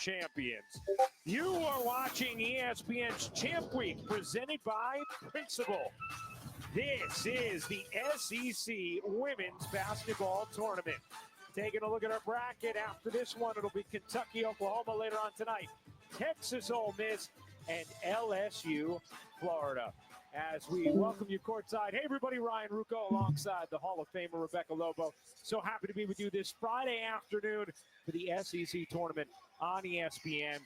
champions. You are watching ESPN's Champ Week, presented by Principal. This is the SEC Women's Basketball Tournament. Taking a look at our bracket. After this one, it'll be Kentucky, Oklahoma later on tonight, Texas, Ole Miss, and LSU, Florida. As we welcome you courtside. Hey, everybody, Ryan Rucco alongside the Hall of Famer Rebecca Lobo. So happy to be with you this Friday afternoon for the SEC Tournament on ESPN.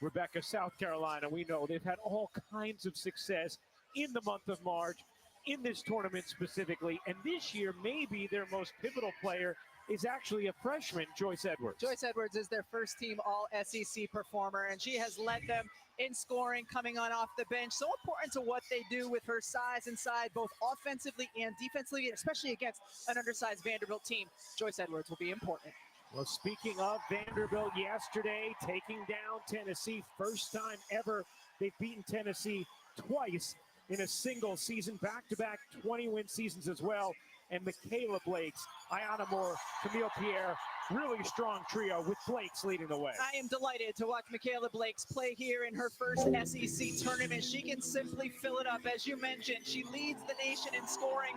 Rebecca, South Carolina, we know they've had all kinds of success in the month of March, in this tournament specifically, and this year maybe their most pivotal player is actually a freshman, Joyce Edwards. Joyce Edwards is their first team All-SEC performer, and she has led them in scoring, coming on off the bench. So important to what they do with her size inside, both offensively and defensively, especially against an undersized Vanderbilt team. Joyce Edwards will be important. Well, speaking of Vanderbilt, yesterday taking down Tennessee, first time ever they've beaten Tennessee twice in a single season, back-to-back 20-win seasons as well. And Michaela Blakes, Ayanna Moore, Camille Pierre, really strong trio with Blakes leading the way. I am delighted to watch Michaela Blakes play here in her first SEC tournament. She can simply fill it up. As you mentioned, she leads the nation in scoring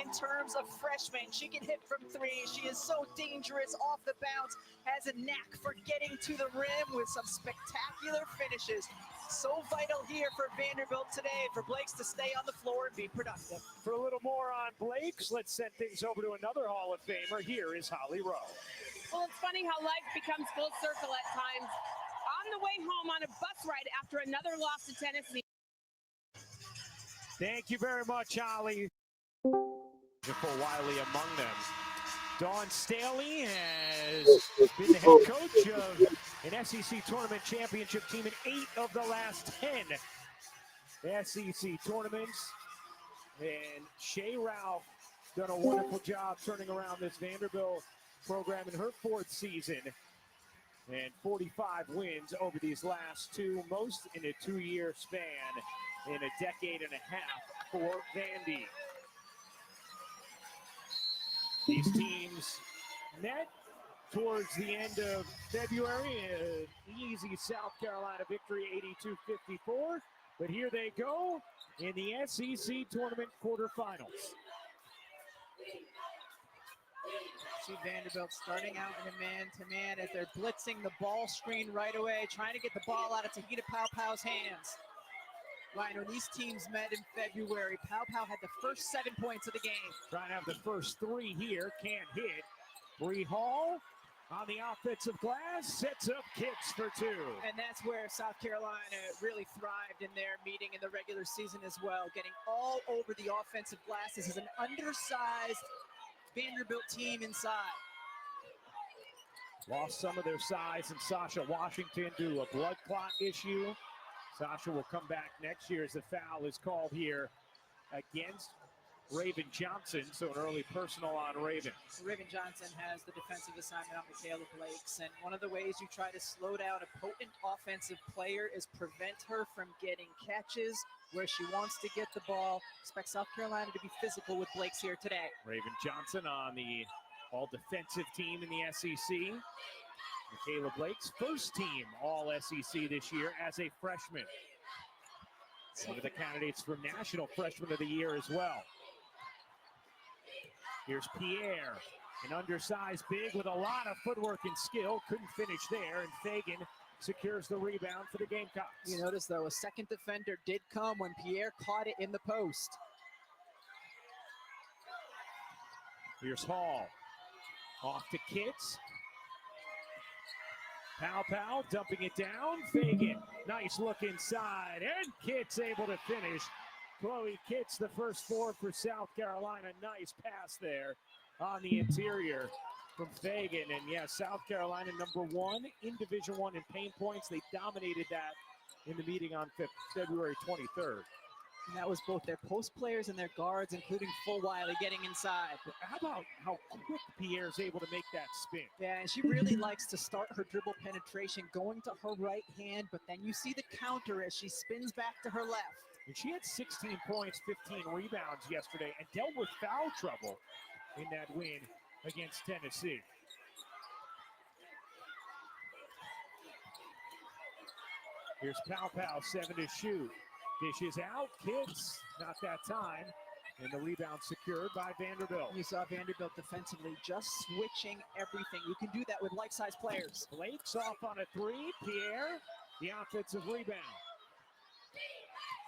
in terms of freshmen. She can hit from three. She is so dangerous off the bounce, has a knack for getting to the rim with some spectacular finishes. So vital here for Vanderbilt today, for Blakes to stay on the floor and be productive. For a little more on Blakes, let's send things over to another Hall of Famer. Here is Holly Rowe. Well, it's funny how life becomes full circle at times. On the way home on a bus ride after another loss to Tennessee. Thank you very much, Holly. Nicole Wiley among them. Dawn Staley has been the head coach of an SEC Tournament Championship team in 8 of the last 10 SEC tournaments. And Shea Ralph done a wonderful job turning around this Vanderbilt program in her 4th season. And 45 wins over these last 2, most in a 2-year span in a decade and a half for Vandy. These teams met towards the end of February, an easy South Carolina victory, 82-54. But here they go in the SEC Tournament Quarterfinals. See Vanderbilt starting out in a man-to-man as they're blitzing the ball screen right away, trying to get the ball out of Tahita Paopau's hands. Ryan, when these teams met in February, Paopau had the first 7 points of the game. Trying to have the first 3 here, can't hit. Bree Hall on the offensive glass, sets up kicks for 2. And that's where South Carolina really thrived in their meeting in the regular season as well, getting all over the offensive glass. This is an undersized Vanderbilt team inside. Lost some of their size, and Sasha Washington due to a blood clot issue. Sasha will come back next year as the foul is called here against Raven Johnson, so an early personal on Raven. Raven Johnson has the defensive assignment on Michaela Blakes, and one of the ways you try to slow down a potent offensive player is prevent her from getting catches where she wants to get the ball. Expect South Carolina to be physical with Blakes here today. Raven Johnson on the all-defensive team in the SEC. Michaela Blakes, first team All-SEC this year as a freshman. One of the candidates for National Freshman of the Year as well. Here's Pierre, an undersized big with a lot of footwork and skill. Couldn't finish there, and Fagan secures the rebound for the Gamecocks. You notice, though, a second defender did come when Pierre caught it in the post. Here's Hall. Off to Kitts. Paopau dumping it down. Fagan, nice look inside, and Kitts able to finish. Chloe Kitts, the first 4 for South Carolina. Nice pass there on the interior from Fagan. And yeah, South Carolina #1 in Division I in paint points. They dominated that in the meeting on February 23rd. And that was both their post players and their guards, including Full Wiley, getting inside. How about how quick Pierre's able to make that spin? Yeah, and she really likes to start her dribble penetration going to her right hand, but then you see the counter as she spins back to her left. And she had 16 points, 15 rebounds yesterday, and dealt with foul trouble in that win against Tennessee. Here's Pow Pow, 7 to shoot. Dishes out, kids, not that time. And the rebound secured by Vanderbilt. You saw Vanderbilt defensively just switching everything. You can do that with life-size players. Blake's off on a 3. Pierre, the offensive rebound.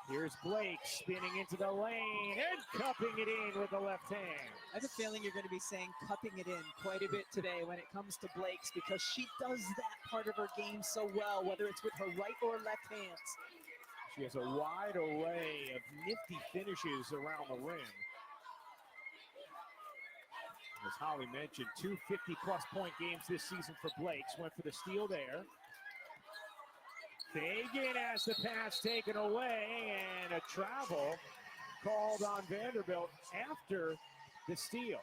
Here's Blake spinning into the lane and cupping it in with the left hand. I have a feeling you're going to be saying cupping it in quite a bit today when it comes to Blake's, because she does that part of her game so well, whether it's with her right or left hands. She has a wide array of nifty finishes around the rim. As Holly mentioned, 2 50-plus point games this season for Blakes. Went for the steal there. Fagan has the pass taken away, and a travel called on Vanderbilt after the steal.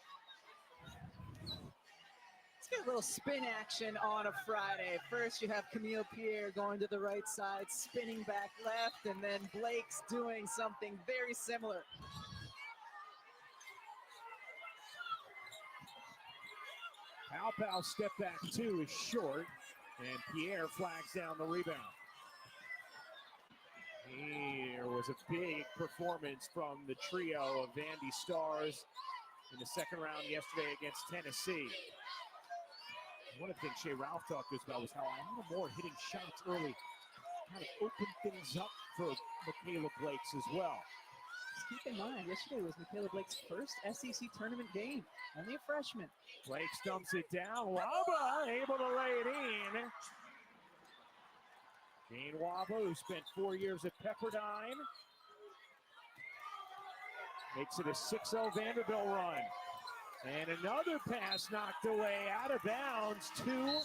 Let's get a little spin action on a Friday. First, you have Camille Pierre going to the right side, spinning back left, and then Blake's doing something very similar. Pow Pow step back 2 is short, and Pierre flags down the rebound. Here was a big performance from the trio of Vandy Stars in the second round yesterday against Tennessee. One of the things Shea Ralph talked to us about was how Moore hitting shots early kind of opened things up for Michaela Blakes as well. Just keep in mind, yesterday was Michaela Blake's first SEC tournament game. Only a freshman. Blakes dumps it down. Waba able to lay it in. Jane Waba, who spent 4 years at Pepperdine, makes it a 6-0 Vanderbilt run. And another pass knocked away out of bounds to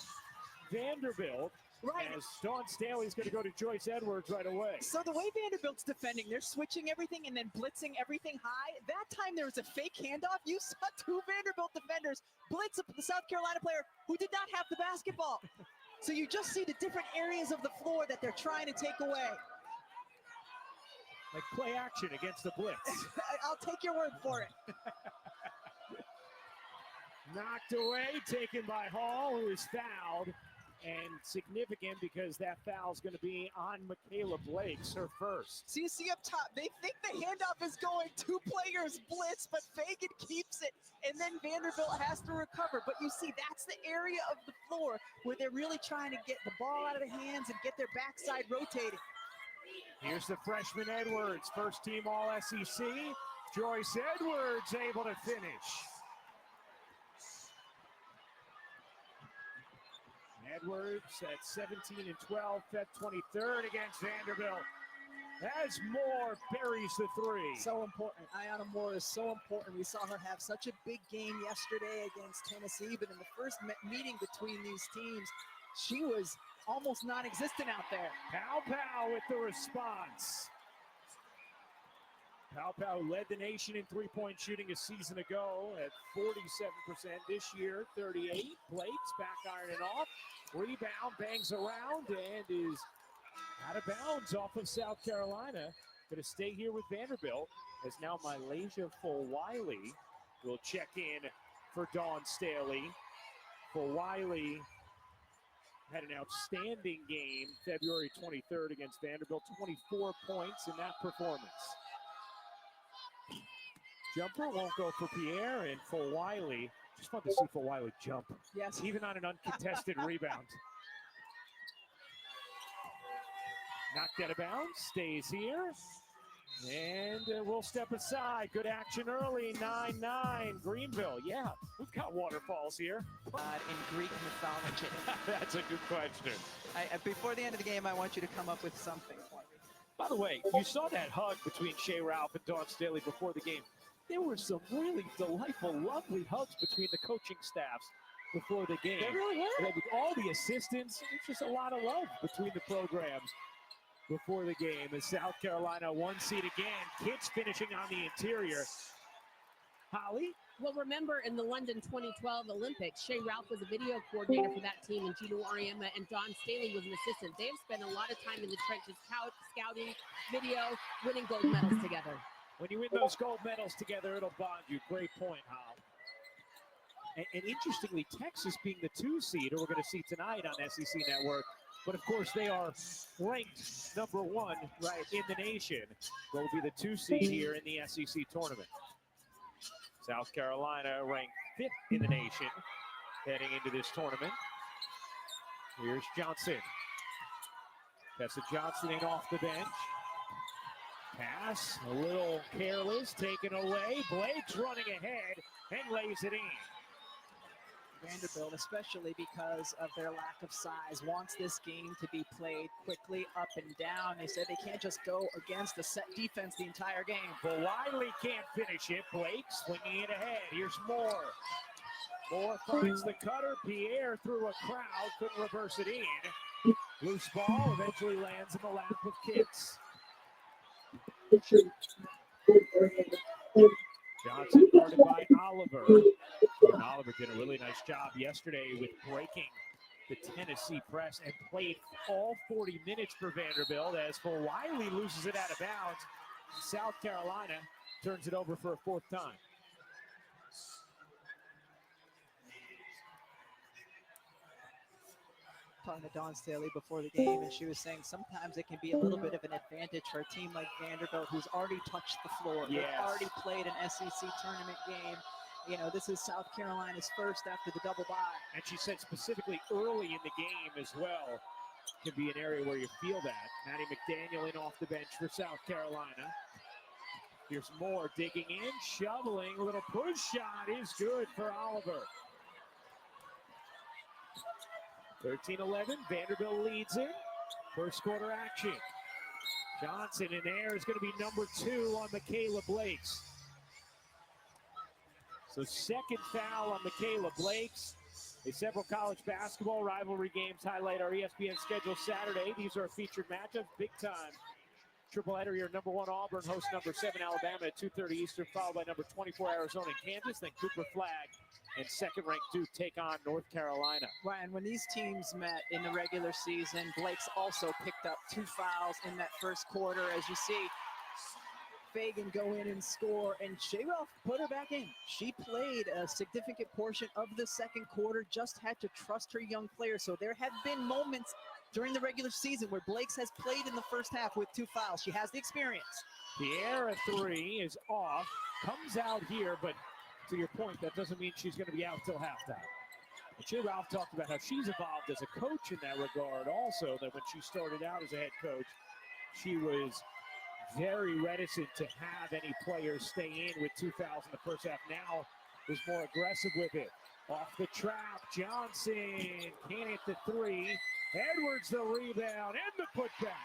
Vanderbilt. Right. As Dawn Staley's going to go to Joyce Edwards right away. So the way Vanderbilt's defending, they're switching everything and then blitzing everything high. That time there was a fake handoff. You saw 2 Vanderbilt defenders blitz the South Carolina player who did not have the basketball. So you just see the different areas of the floor that they're trying to take away. Like play action against the blitz. I'll take your word for it. Knocked away, taken by Hall, who is fouled. And significant because that foul is going to be on Michaela Blakes, her first. So you see up top, they think the handoff is going, 2 players blitz, but Fagan keeps it, and then Vanderbilt has to recover. But you see, that's the area of the floor where they're really trying to get the ball out of the hands and get their backside rotating. Here's the freshman Edwards, first team All-SEC. Joyce Edwards able to finish. Edwards at 17 and 12, Fed 23rd against Vanderbilt. As Moore buries the 3. So important. Ayanna Moore is so important. We saw her have such a big game yesterday against Tennessee, but in the first meeting between these teams, she was almost non-existent out there. Pow Pow with the response. Pow Pow led the nation in three-point shooting a season ago at 47%. This year, 38. Blake's back ironing off. Rebound, bangs around, and is out of bounds off of South Carolina. Going to stay here with Vanderbilt, as now Malaysia Fulwiley will check in for Dawn Staley. Fulwiley had an outstanding game February 23rd against Vanderbilt. 24 points in that performance. Jumper won't go for Pierre, and Fulwiley. Just fun to see Fulwiley jump. Yes. Even on an uncontested rebound. Knocked out of bounds, stays here. And we'll step aside. Good action early, 9-9, Greenville. Yeah, we've got waterfalls here. In Greek mythology. That's a good question. Before the end of the game, I want you to come up with something for me. By the way, you saw that hug between Shea Ralph and Dawn Staley before the game. There were some really delightful, lovely hugs between the coaching staffs before the game. They really were. With all the assistants, it's just a lot of love between the programs before the game. As South Carolina 1 seed again, kids finishing on the interior. Holly? Well, remember in the London 2012 Olympics, Shea Ralph was a video coordinator for that team, and Gino Ariema and Dawn Staley was an assistant. They have spent a lot of time in the trenches, scouting, video, winning gold medals together. When you win those gold medals together, it'll bond you. Great point, Hal. And interestingly, Texas being the 2 seed, who we're going to see tonight on SEC Network, But of course, they are ranked number 1 in the nation. They'll be the 2 seed here in the SEC tournament. South Carolina ranked 5th in the nation heading into this tournament. Here's Johnson. Tessa Johnson in off the bench. Pass, a little careless, taken away. Blake's running ahead and lays it in. Vanderbilt, especially because of their lack of size, wants this game to be played quickly up and down. They said they can't just go against the set defense the entire game. But Wiley can't finish it. Blake swinging it ahead. Here's Moore. Moore finds the cutter. Pierre through a crowd, couldn't reverse it in. Loose ball eventually lands in the lap of Kitts. Johnson guarded by Oliver. And Oliver did a really nice job yesterday with breaking the Tennessee press and played all 40 minutes for Vanderbilt as for Wiley loses it out of bounds. South Carolina turns it over for a 4th time. Talking to Dawn Staley before the game, and she was saying sometimes it can be a little bit of an advantage for a team like Vanderbilt who's already touched the floor. Yes. They've already played an SEC tournament game. You know, this is South Carolina's first after the double bye. And she said specifically early in the game as well can be an area where you feel that. Maddie McDaniel in off the bench for South Carolina. Here's Moore digging in, shoveling, a little push shot is good for Oliver. 13-11, Vanderbilt leads it. First quarter action. Johnson in there is going to be number 2 on Michaela Blakes. So second foul on Michaela Blakes. Several college basketball rivalry games highlight our ESPN schedule Saturday. These are featured matchups, big time. Triple header here, number 1 Auburn hosts number 7 Alabama at 2:30 Eastern, followed by number 24 Arizona and Kansas, then Cooper Flag and second-ranked Duke take on North Carolina. Ryan, when these teams met in the regular season, Blake's also picked up 2 fouls in that first quarter. As you see, Fagan go in and score, and Shea Ralph put her back in. She played a significant portion of the second quarter, just had to trust her young players. So there have been moments during the regular season where Blake's has played in the first half with 2 fouls. She has the experience. Pierre, a 3 is off, comes out here, but to your point, that doesn't mean she's going to be out till halftime. Shea Ralph talked about how she's evolved as a coach in that regard also, that when she started out as a head coach, she was very reticent to have any players stay in with 2 fouls in the first half. Now is more aggressive with it. Off the trap, Johnson can't hit the 3. Edwards the rebound and the putback.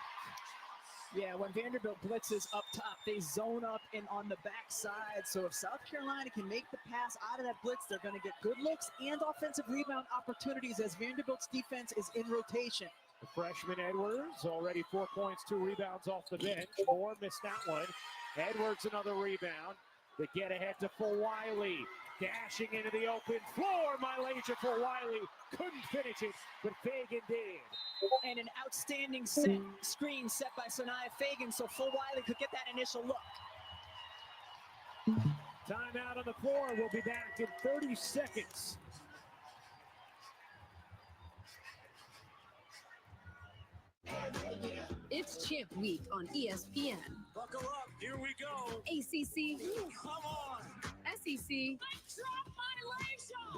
Yeah, when Vanderbilt blitzes up top, they zone up and on the backside. So if South Carolina can make the pass out of that blitz, they're going to get good looks and offensive rebound opportunities as Vanderbilt's defense is in rotation. The freshman Edwards, already 4 points, 2 rebounds off the bench. Moore missed that one. Edwards another rebound. The get ahead to Wiley. Dashing into the open floor. Malaysia for Wiley. Couldn't finish it, but Fagan did. And an outstanding screen set by Sanaya Fagan, so Wiley could get that initial look. Timeout on the floor. We'll be back in 30 seconds. It's Champ Week on ESPN. Buckle up, here we go. ACC, Come on. SEC,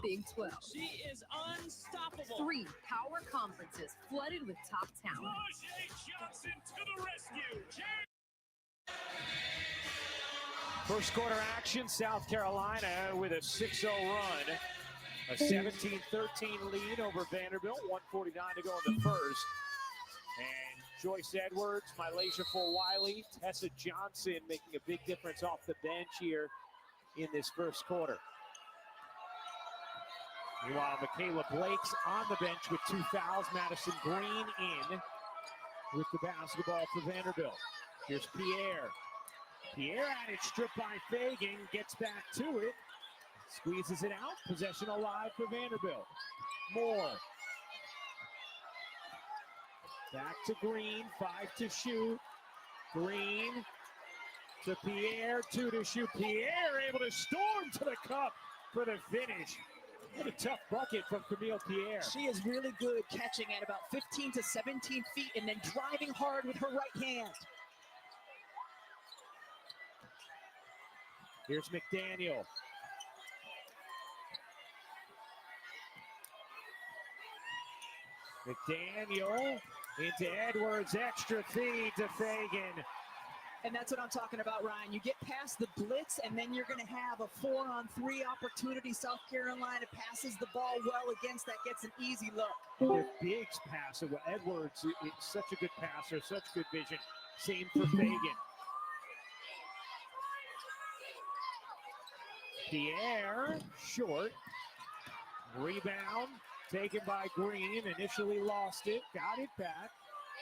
Big 12. She is unstoppable. 3 power conferences flooded with top talent. Rajay Johnson to the rescue. First quarter action, South Carolina with a 6-0 run. A 17-13 lead over Vanderbilt. 1:49 to go in the first. And Joyce Edwards, Malaysia Wiley, Tessa Johnson making a big difference off the bench here in this first quarter. Meanwhile, Michaela Blake's on the bench with 2 fouls. Madison Green in with the basketball for Vanderbilt. Here's Pierre. Pierre had it stripped by Fagan, gets back to it, squeezes it out. Possession alive for Vanderbilt. Moore. Back to Green, 5 to shoot. Green to Pierre, 2 to shoot. Pierre able to storm to the cup for the finish. What a tough bucket from Camille Pierre. She is really good catching at about 15 to 17 feet and then driving hard with her right hand. Here's McDaniel. McDaniel into Edwards, extra feed to Fagan. And that's what I'm talking about, Ryan. You get past the blitz, and then you're going to have a 4-on-3 opportunity. South Carolina passes the ball well against that, gets an easy look. And their bigs pass it. Well, Edwards is such a good passer, such good vision. Same for Fagan. Pierre, short. Rebound taken by Green. Initially lost it, got it back.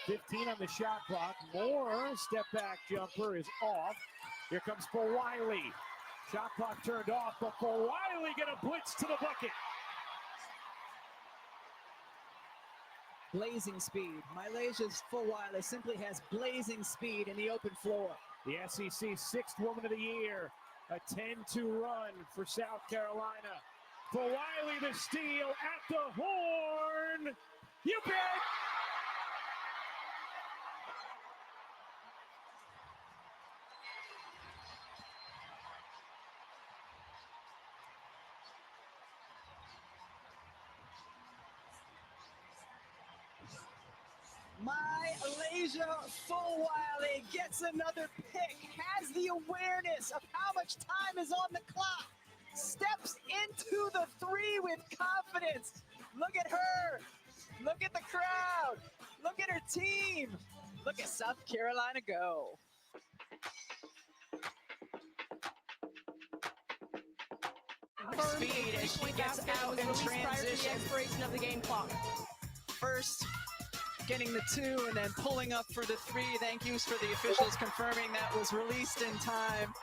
15 on the shot clock. Moore, step back jumper is off. Here comes Wiley. Shot clock turned off, but Wiley get a blitz to the bucket. Blazing speed. Malaysia's Wiley simply has blazing speed in the open floor. The SEC sixth woman of the year. A 10-2 run for South Carolina. Wiley the steal at the horn. You bet. Malaysia Wiley gets another pick, has the awareness of how much time is on the clock, steps into the three with confidence. Look at her, look at the crowd, look at her team, look at South Carolina go. Speed as she gets out in transition. Expiration of the game clock. First, getting the two and then pulling up for the three. Thank yous for the officials confirming that was released in time.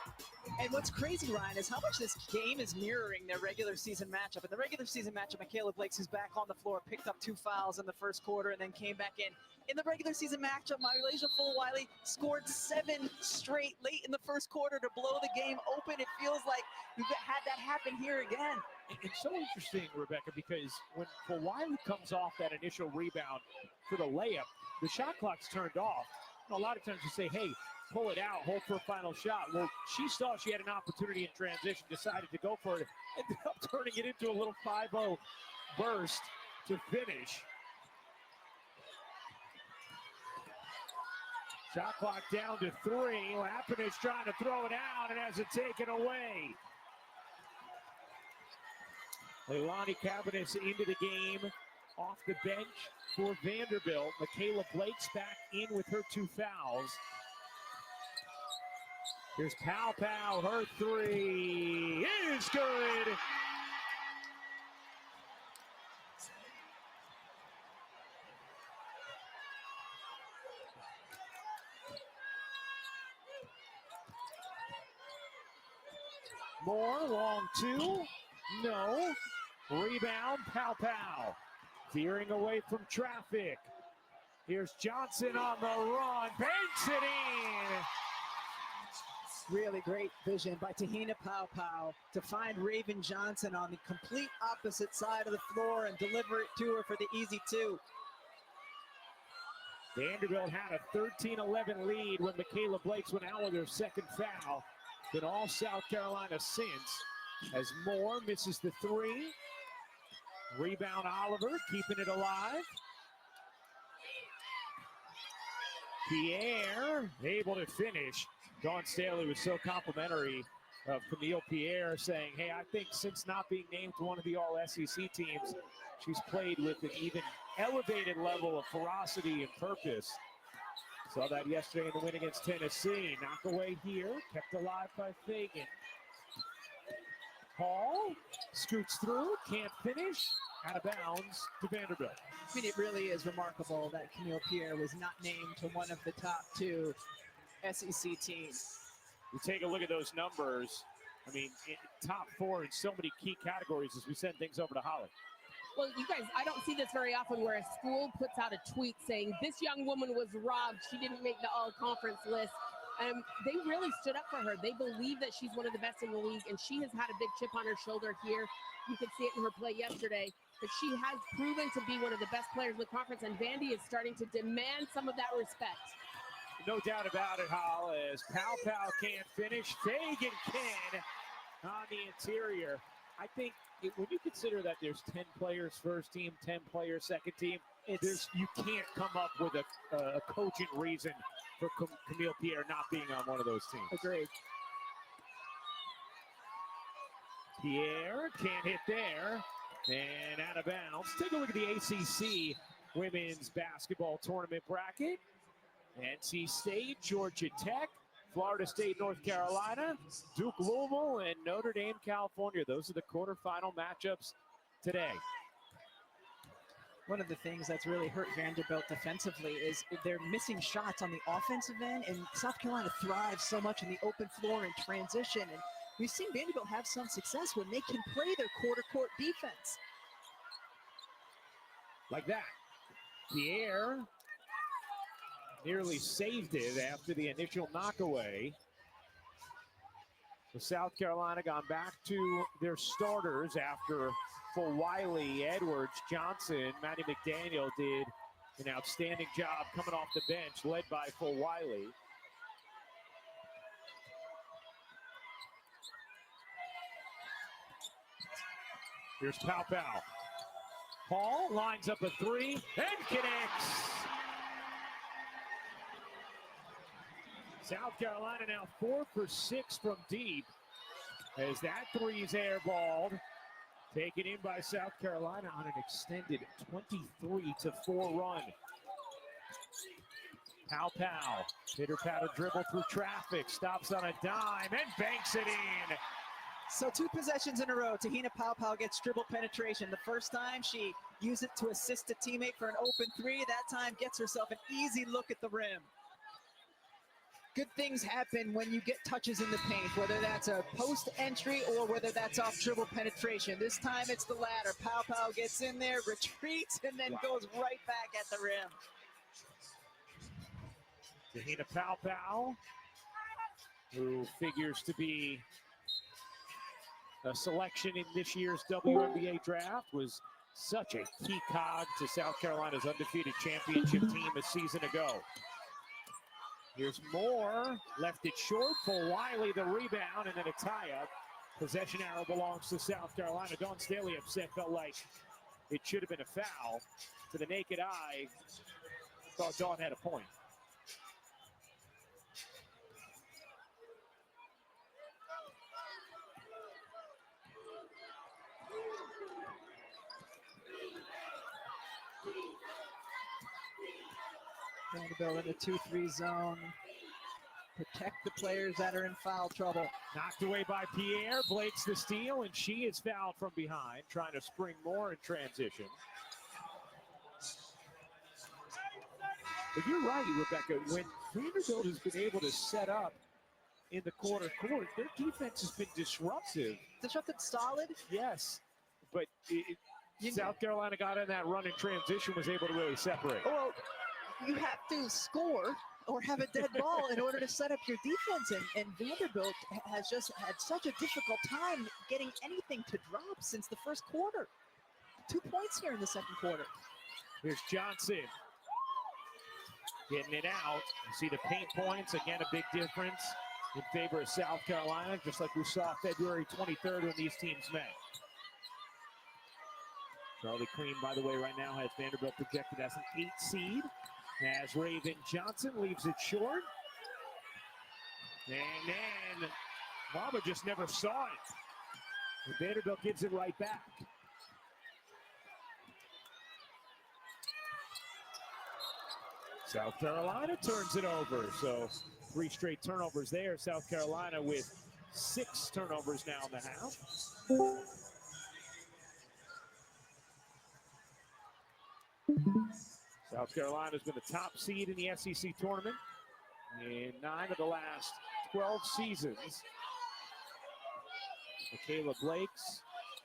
And what's crazy, Ryan, is how much this game is mirroring their regular season matchup. In the regular season matchup, Michaela Blakes, who's back on the floor, picked up 2 fouls in the first quarter and then came back in. In the regular season matchup, Malaysia Wiley scored 7 straight late in the first quarter to blow the game open. It feels like we've had that happen here again. It's so interesting, Rebecca, because when Wiley comes off that initial rebound for the layup, the shot clock's turned off. And a lot of times you say, hey, pull it out, hold for a final shot. Well, she saw she had an opportunity in transition, decided to go for it, ended up turning it into a little 5-0 burst to finish. Shot clock down to 3. Lappin is trying to throw it out and has it taken away. Leilani Cabinets into the game off the bench for Vanderbilt. Michaela Blake's back in with her 2 fouls. Here's Pow Pow, her 3 is good. Moore, long 2, no. Rebound, Pow Pow. Veering away from traffic. Here's Johnson on the run, banks it in. Really great vision by Tahina Pow Pow to find Raven Johnson on the complete opposite side of the floor and deliver it to her for the easy 2. Vanderbilt had a 13-11 lead when Michaela Blakes went out with her second foul. Been all South Carolina since, as Moore misses the 3. Rebound Oliver, keeping it alive. Pierre able to finish. Dawn Staley was so complimentary of Camille Pierre, saying, hey, I think since not being named to one of the all-SEC teams, she's played with an even elevated level of ferocity and purpose. Saw that yesterday in the win against Tennessee. Knock away here, kept alive by Fagan. Hall scoots through, can't finish, out of bounds to Vanderbilt. I mean, it really is remarkable that Camille Pierre was not named to one of the top 2 SEC teams. You take a look at those numbers. I mean, top 4 in so many key categories as we send things over to Holly. Well, you guys, I don't see this very often where a school puts out a tweet saying this young woman was robbed. She didn't make the all-conference list. They really stood up for her. They believe that she's one of the best in the league, and she has had a big chip on her shoulder here. You could see it in her play yesterday, but she has proven to be one of the best players in the conference, and Vandy is starting to demand some of that respect. No doubt about it, Hall, as Pow Pow can't finish. Fagan can on the interior. I think when you consider that there's 10 players first team, 10 players second team, you can't come up with a cogent reason for Camille Pierre not being on one of those teams. Agreed. Pierre can't hit there, and out of bounds. Take a look at the ACC Women's Basketball Tournament bracket. NC State, Georgia Tech, Florida State, North Carolina, Duke, Louisville, and Notre Dame, California. Those are the quarterfinal matchups today. One of the things that's really hurt Vanderbilt defensively is they're missing shots on the offensive end, and South Carolina thrives so much in the open floor and transition. And we've seen Vanderbilt have some success when they can play their quarter-court defense. Like that. Pierre nearly saved it after the initial knockaway. The South Carolina gone back to their starters after Wiley, Edwards, Johnson, Maddie McDaniel did an outstanding job coming off the bench, led by Wiley. Here's Pow Pow. Paul lines up a three and connects. South Carolina now 4 for 6 from deep as that three's airballed. Taken in by South Carolina on an extended 23-4 run. Pow Pow, pitter-patter dribble through traffic, stops on a dime and banks it in. So 2 possessions in a row, Tahina Pow Pow gets dribble penetration. The first time she used it to assist a teammate for an open three. That time gets herself an easy look at the rim. Good things happen when you get touches in the paint, whether that's a post entry or whether that's off dribble penetration. This time it's the latter. Pow Pow gets in there, retreats, and then goes right back at the rim. Tahina Pow Pow, who figures to be a selection in this year's WNBA draft, was such a key cog to South Carolina's undefeated championship team a season ago. Here's Moore, left it short for Wiley, the rebound, and then a tie-up. Possession arrow belongs to South Carolina. Dawn Staley upset, felt like it should have been a foul. To the naked eye, thought Dawn had a point. Vanderbilt in the 2-3 zone. Protect the players that are in foul trouble. Knocked away by Pierre. Blake's the steal, and she is fouled from behind, trying to spring more in transition. But you're right, Rebecca. When Vanderbilt has been able to set up in the quarter court, their defense has been disruptive. Disruptive, solid? Yes, but South Carolina got in that run in transition, was able to really separate. Well, you have to score or have a dead ball in order to set up your defense, and Vanderbilt has just had such a difficult time getting anything to drop since the first quarter. 2 points here in the second quarter. Here's Johnson. Getting it out. You see the paint points. Again, a big difference in favor of South Carolina, just like we saw February 23rd when these teams met. Charlie Cream, by the way, right now has Vanderbilt projected as an 8 seed. As Raven Johnson leaves it short. And then Mama just never saw it. And Vanderbilt gives it right back. South Carolina turns it over. So 3 straight turnovers there. South Carolina with 6 turnovers now in the half. South Carolina's been the top seed in the SEC tournament in 9 of the last 12 seasons. Michaela Blake's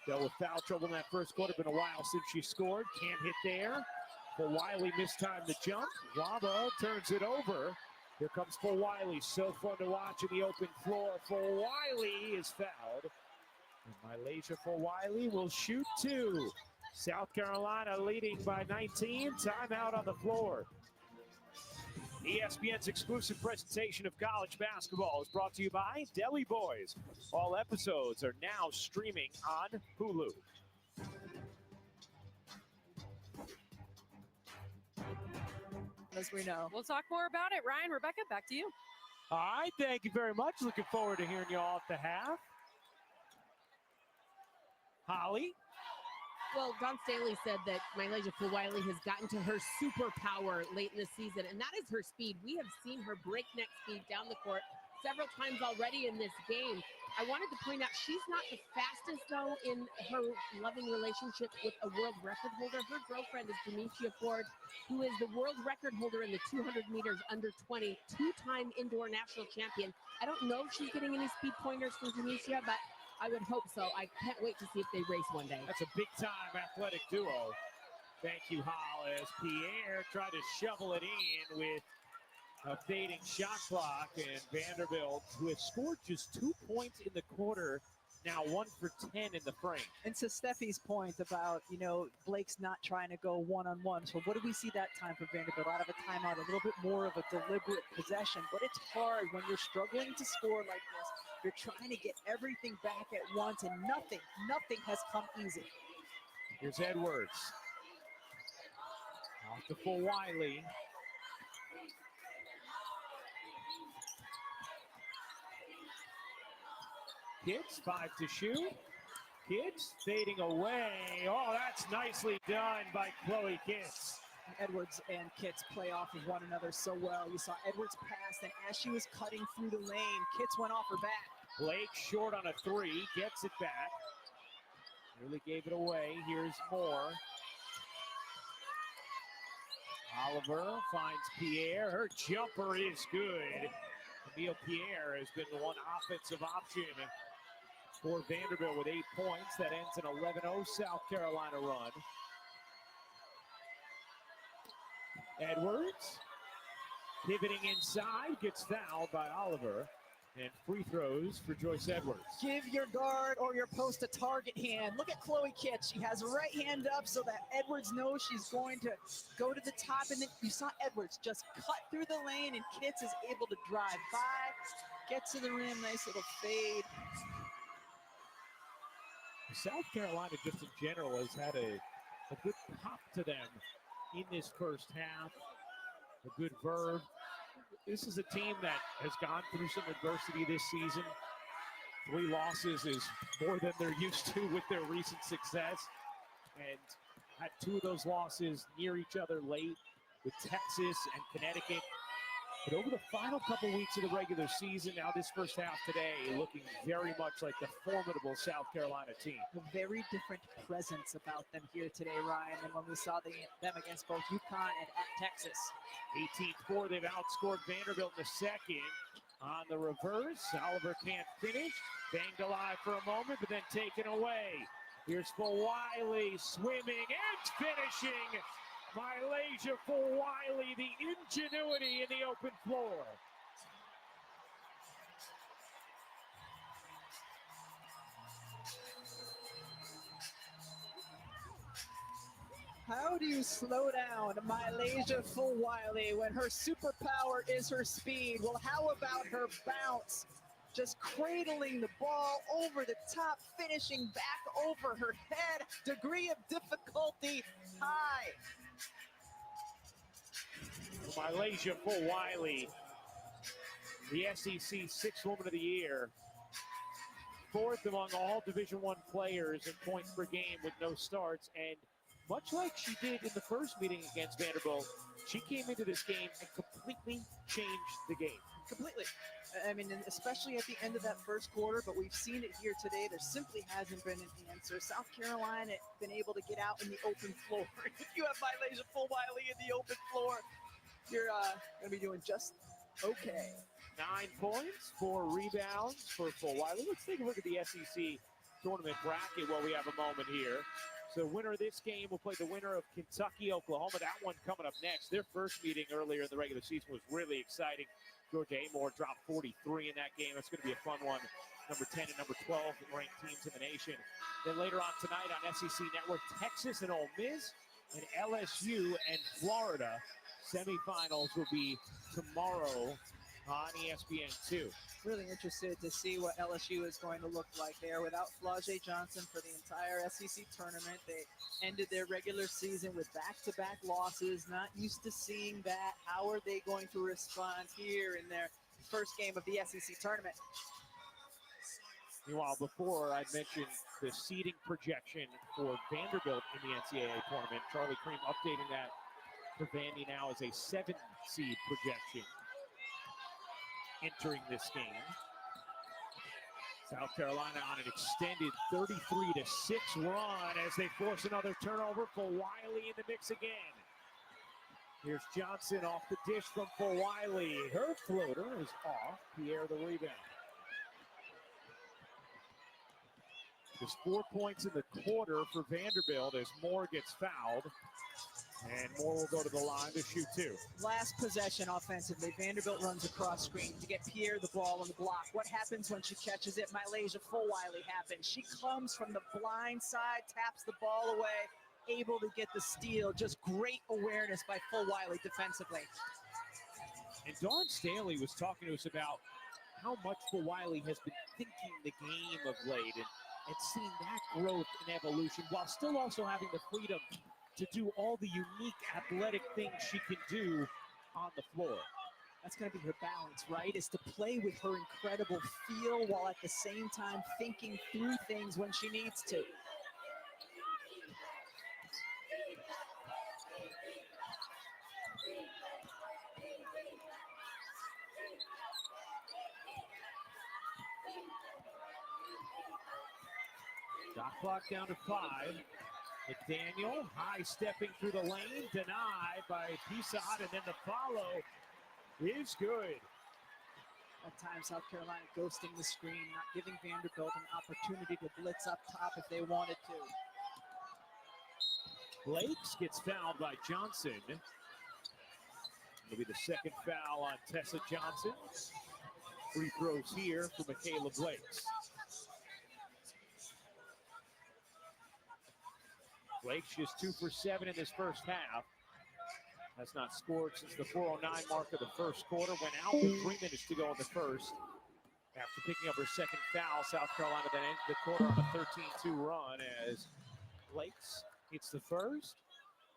dealt with foul trouble in that first quarter. Been a while since she scored. Can't hit there. But Wiley mistimed the jump. Waba turns it over. Here comes Full Wiley. So fun to watch in the open floor. Full Wiley is fouled. And Malaysia Full Wiley will shoot 2. South Carolina leading by 19. Timeout on the floor. ESPN's exclusive presentation of college basketball is brought to you by Deli Boys. All episodes are now streaming on Hulu. As we know. We'll talk more about it. Ryan, Rebecca, back to you. All right, thank you very much. Looking forward to hearing you all at the half. Holly? Well, Don Staley said that Malaysia Fulwiley has gotten to her superpower late in the season, and that is her speed. We have seen her breakneck speed down the court several times already in this game. I wanted to point out she's not the fastest, though, in her loving relationship with a world record holder. Her girlfriend is Demetria Ford, who is the world record holder in the 200 meters under 20, 2-time indoor national champion. I don't know if she's getting any speed pointers from Demetria, but I would hope so. I can't wait to see if they race one day. That's a big-time athletic duo. Thank you, Hall, as Pierre tried to shovel it in with a fading shot clock, and Vanderbilt, who has scored just 2 points in the quarter, now 1 for 10 in the frame. And to Steffi's point about, Blake's not trying to go one-on-one. So what do we see that time for Vanderbilt? Out of a timeout, a little bit more of a deliberate possession. But it's hard when you're struggling to score like this. You're trying to get everything back at once, and nothing has come easy. Here's Edwards. Off to Full Wiley. Kids, 5 to shoot. Kids fading away. Oh, that's nicely done by Chloe Kitts. Edwards and Kitts play off of one another so well. You saw Edwards pass, and as she was cutting through the lane, Kitts went off her back. Blake short on a 3, gets it back. Nearly gave it away. Here's Moore. Oliver finds Pierre. Her jumper is good. Camille Pierre has been the one offensive option for Vanderbilt with 8 points. That ends an 11-0 South Carolina run. Edwards pivoting inside, gets fouled by Oliver, and free throws for Joyce Edwards. Give your guard or your post a target hand. Look at Chloe Kitts. She has her right hand up so that Edwards knows she's going to go to the top, and then you saw Edwards just cut through the lane, and Kitts is able to drive by, get to the rim, nice little fade. South Carolina just in general has had a good pop to them in this first half, a good verve. This is a team that has gone through some adversity this season. 3 losses is more than they're used to with their recent success, and had 2 of those losses near each other late with Texas and Connecticut. But over the final couple weeks of the regular season, now this first half today, looking very much like the formidable South Carolina team. A very different presence about them here today, Ryan, than when we saw them against both UConn and at Texas. 18-4, they've outscored Vanderbilt in the second. On the reverse, Oliver can't finish. Banged alive for a moment, but then taken away. Here's Full Wiley swimming and finishing. Malaysia Full Wiley, the ingenuity in the open floor. How do you slow down Malaysia Full Wiley when her superpower is her speed? Well, how about her bounce? Just cradling the ball over the top, finishing back over her head. Degree of difficulty high. Malaysia Full Wiley, the SEC 6th Woman of the Year. 4th among all Division I players in points per game with no starts. And much like she did in the first meeting against Vanderbilt, she came into this game and completely changed the game. Completely. I mean, especially at the end of that first quarter, but we've seen it here today. There simply hasn't been an answer. South Carolina been able to get out in the open floor. If you have Malaysia Full Wiley in the open floor, you're going to be doing just okay. 9 points, 4 rebounds for Full Wiley. Let's take a look at the SEC Tournament bracket while we have a moment here. So winner of this game will play the winner of Kentucky, Oklahoma. That one coming up next. Their first meeting earlier in the regular season was really exciting. Georgia Amore dropped 43 in that game. That's going to be a fun one. Number 10 and number 12 ranked teams in the nation. Then later on tonight on SEC Network, Texas and Ole Miss, and LSU and Florida. Semifinals will be tomorrow on ESPN2. Really interested to see what LSU is going to look like there. Without Flau'jae Johnson for the entire SEC tournament, they ended their regular season with back-to-back losses. Not used to seeing that. How are they going to respond here in their first game of the SEC tournament? Meanwhile, before I mentioned the seeding projection for Vanderbilt in the NCAA tournament, Charlie Cream updating that for Vandy now as a 7-seed projection entering this game. South Carolina on an extended 33-6 run as they force another turnover. For Wiley in the mix again. Here's Johnson off the dish from Wiley. Her floater is off. Pierre the rebound. Just 4 points in the quarter for Vanderbilt as Moore gets fouled. And Moore will go to the line to shoot two. Last possession offensively, Vanderbilt runs across screen to get Pierre the ball on the block. What happens when she catches it? Malaysia Wiley happens. She comes from the blind side, taps the ball away, able to get the steal. Just great awareness by Wiley defensively. And Dawn Staley was talking to us about how much Wiley has been thinking the game of late and seeing that growth and evolution while still also having the freedom to do all the unique athletic things she can do on the floor. That's going to be her balance, right? Is to play with her incredible feel while at the same time thinking through things when she needs to. Shot clock down to 5. McDaniel, high stepping through the lane, denied by Pisat, and then the follow is good. At times, South Carolina ghosting the screen, not giving Vanderbilt an opportunity to blitz up top if they wanted to. Blakes gets fouled by Johnson. It'll be the second foul on Tessa Johnson. Free throws here for Michaela Blakes. Blake's just 2 for 7 in this first half. Has not scored since the 4:09 mark of the first quarter. Went out with 3 minutes to go in the first. After picking up her second foul, South Carolina then ended the quarter on a 13-2 run as Blake's hits the first.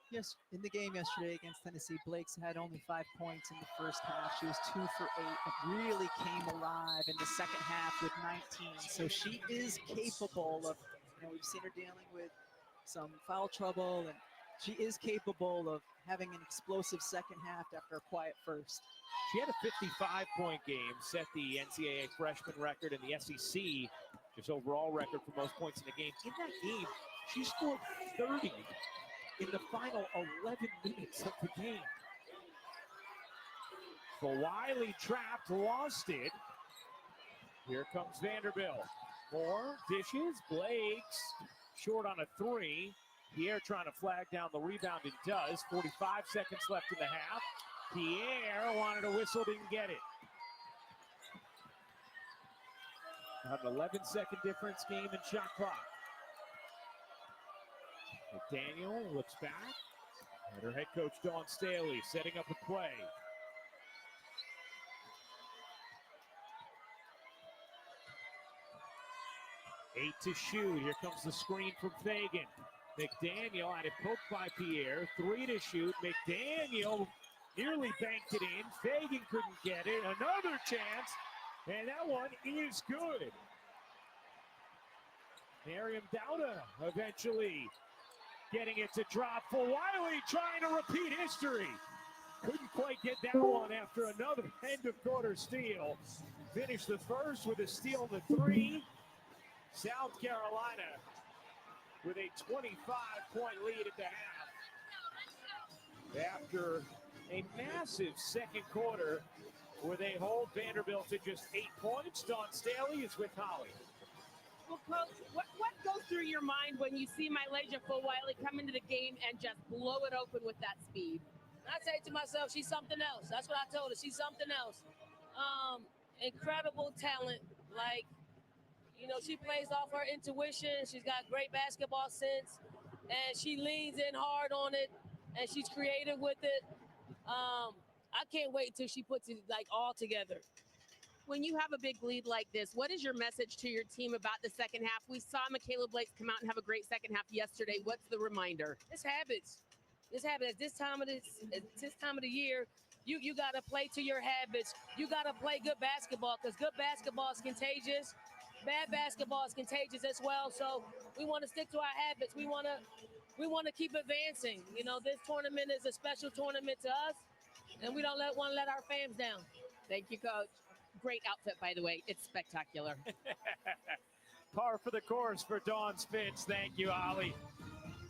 Yes, in the game yesterday against Tennessee, Blake's had only 5 points in the first half. She was 2 for 8, but really came alive in the second half with 19. So she is capable of, we've seen her dealing with some foul trouble, and she is capable of having an explosive second half after a quiet first. She had a 55-point game, set the NCAA freshman record and the SEC just overall record for most points in the game. In that game, she scored 30 in the final 11 minutes of the game. Wiley trapped, lost it. Here comes Vanderbilt. Moore dishes, Blakes short on a 3. Pierre trying to flag down the rebound and does. 45 seconds left in the half. Pierre wanted a whistle, didn't get it. An 11-second difference game in shot clock. McDaniel looks back. And her head coach, Dawn Staley, setting up a play. Eight to shoot. Here comes the screen from Fagan. McDaniel had it poked by Pierre. 3 to shoot. McDaniel nearly banked it in. Fagan couldn't get it. Another chance. And that one is good. Miriam Dowda eventually getting it to drop. For Wiley trying to repeat history. Couldn't quite get that one after another end of quarter steal. Finished the first with a steal in the 3. South Carolina with a 25-point lead at the half. After a massive second quarter where they hold Vanderbilt to just 8 points, Dawn Staley is with Holly. Well, Coach, what goes through through your mind when you see Mylasia Fulwiley come into the game and just blow it open with that speed? I say to myself, she's something else. That's what I told her. She's something else. Incredible talent. Like, you know, she plays off her intuition. She's got great basketball sense, and she leans in hard on it, and she's creative with it. I can't wait till she puts it like all together. When you have a big lead like this, what is your message to your team about the second half? We saw Michaela Blake come out and have a great second half yesterday. What's the reminder? It's habits. It's habits. At this time of the year, you got to play to your habits. You got to play good basketball, because good basketball is contagious. Bad basketball is contagious as well. So we want to stick to our habits. We want to keep advancing. You know, this tournament is a special tournament to us, and we don't want to let our fans down. Thank you, Coach. Great outfit, by the way. It's spectacular. Par for the course for Dawn Spitz. Thank you, Holly.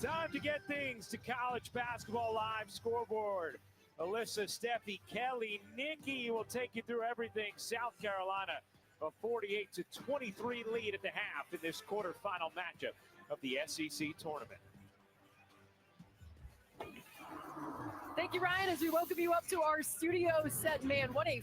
Time to get things to college basketball live scoreboard. Alyssa, Steffi, Kelly, Nikki will take you through everything. South Carolina, a 48-23 lead at the half in this quarterfinal matchup of the SEC tournament. Thank you, Ryan, as we welcome you up to our studio set. Man, what a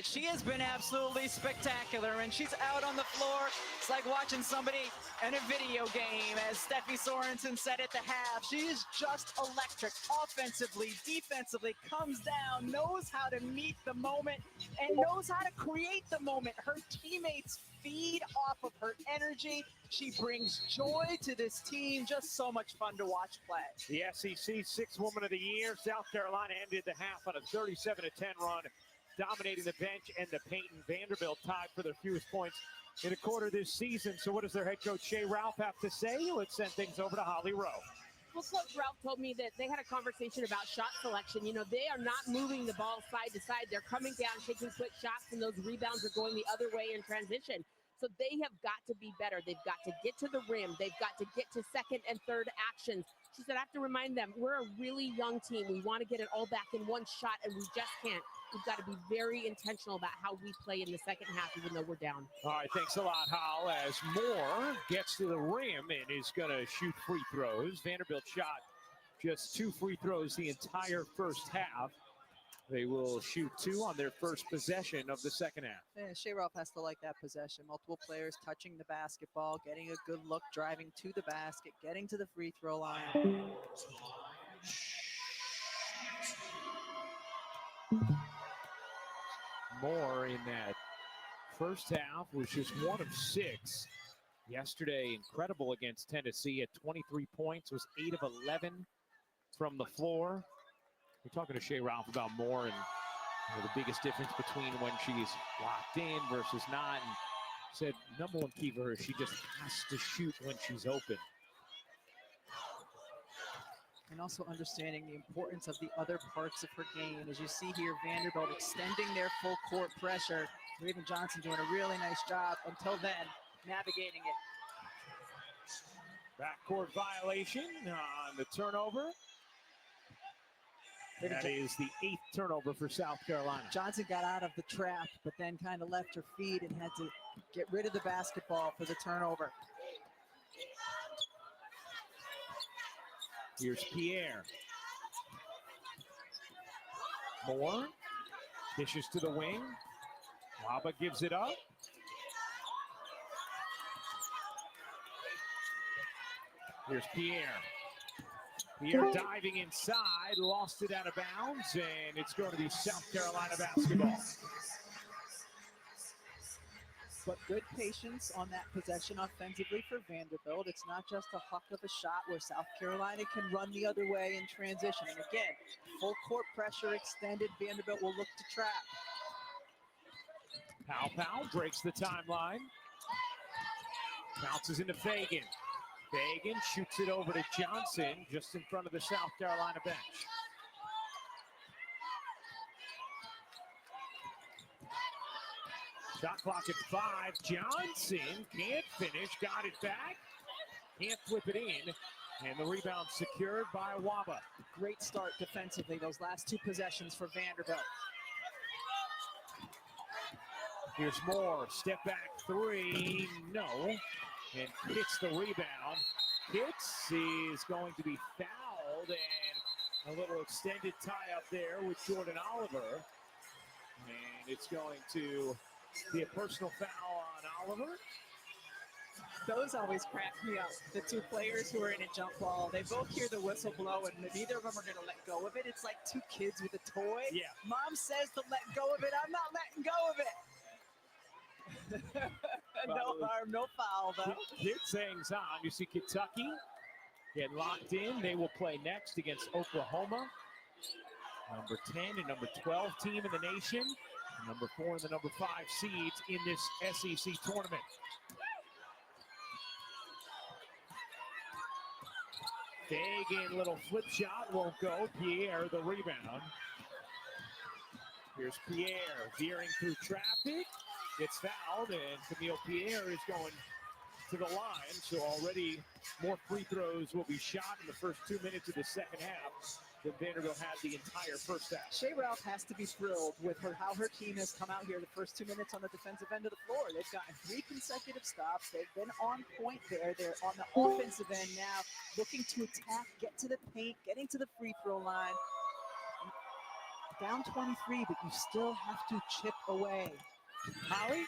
She has been absolutely spectacular, and she's out on the floor. It's like watching somebody in a video game, as Steffi Sorensen said at the half. She is just electric, offensively, defensively, comes down, knows how to meet the moment, and knows how to create the moment. Her teammates feed off of her energy. She brings joy to this team. Just so much fun to watch play. The SEC Sixth Woman of the Year. South Carolina ended the half on a 37-10 run, dominating the bench and the paint. And Vanderbilt tied for their fewest points in a quarter this season. So what does their head coach Shea Ralph have to say? Let's send things over to Holly Rowe. Well, Coach Ralph told me that they had a conversation about shot selection. You know, they are not moving the ball side to side. They're coming down, taking quick shots, and those rebounds are going the other way in transition. So they have got to be better. They've got to get to the rim. They've got to get to second and third actions. She said, I have to remind them, we're a really young team. We want to get it all back in one shot, and we just can't. We've got to be very intentional about how we play in the second half, even though we're down. All right, thanks a lot, Hal. As Moore gets to the rim and is going to shoot free throws. Vanderbilt shot just 2 free throws the entire first half. They will shoot 2 on their first possession of the second half. Yeah, Shea Ralph has to like that possession. Multiple players touching the basketball, getting a good look, driving to the basket, getting to the free throw line. Moore in that first half was just 1 of 6. Yesterday, incredible against Tennessee at 23 points, was 8 of 11 from the floor. We're talking to Shea Ralph about Moore and the biggest difference between when she's locked in versus not. And said number one key for her, she just has to shoot when she's open. And also understanding the importance of the other parts of her game. As you see here, Vanderbilt extending their full court pressure. Raven Johnson doing a really nice job until then, navigating it. Backcourt violation on the turnover. That is the 8th turnover for South Carolina. Johnson got out of the trap, but then kind of left her feet and had to get rid of the basketball for the turnover. Here's Pierre. Moore dishes to the wing. Waba gives it up. Here's Pierre. Pierre diving inside, lost it out of bounds, and it's going to be South Carolina basketball. But good patience on that possession offensively for Vanderbilt. It's not just a huck of a shot where South Carolina can run the other way in transition. And again, full court pressure extended. Vanderbilt will look to trap. Powell breaks the timeline. Bounces into Fagan. Fagan shoots it over to Johnson just in front of the South Carolina bench. Shot clock at 5. Johnson can't finish. Got it back. Can't flip it in. And the rebound secured by Waba. Great start defensively, those last 2 possessions for Vanderbilt. Here's Moore. Step back 3. No. and hits the rebound. Hits is going to be fouled, and a little extended tie up there with Jordan Oliver. And it's going to be a personal foul on Oliver. Those always crack me up. The two players who are in a jump ball, they both hear the whistle blow, and neither of them are going to let go of it. It's like two kids with a toy. Yeah. Mom says to let go of it. I'm not letting go of it. No harm, no foul, though. Hits hangs on. You see Kentucky get locked in. They will play next against Oklahoma. Number 10 and number 12 team in the nation. Number 4 and the number 5 seeds in this SEC tournament. Fagan, little flip shot, won't go. Pierre, the rebound. Here's Pierre veering through traffic, gets fouled, and Camille Pierre is going to the line. So already more free throws will be shot in the first 2 minutes of the second half than Vanderbilt had the entire first half. Shea Ralph has to be thrilled with how her team has come out here the first 2 minutes on the defensive end of the floor. They've gotten 3 consecutive stops. They've been on point there. They're on the offensive end now, looking to attack, get to the paint, getting to the free throw line. Down 23, but you still have to chip away. Holly?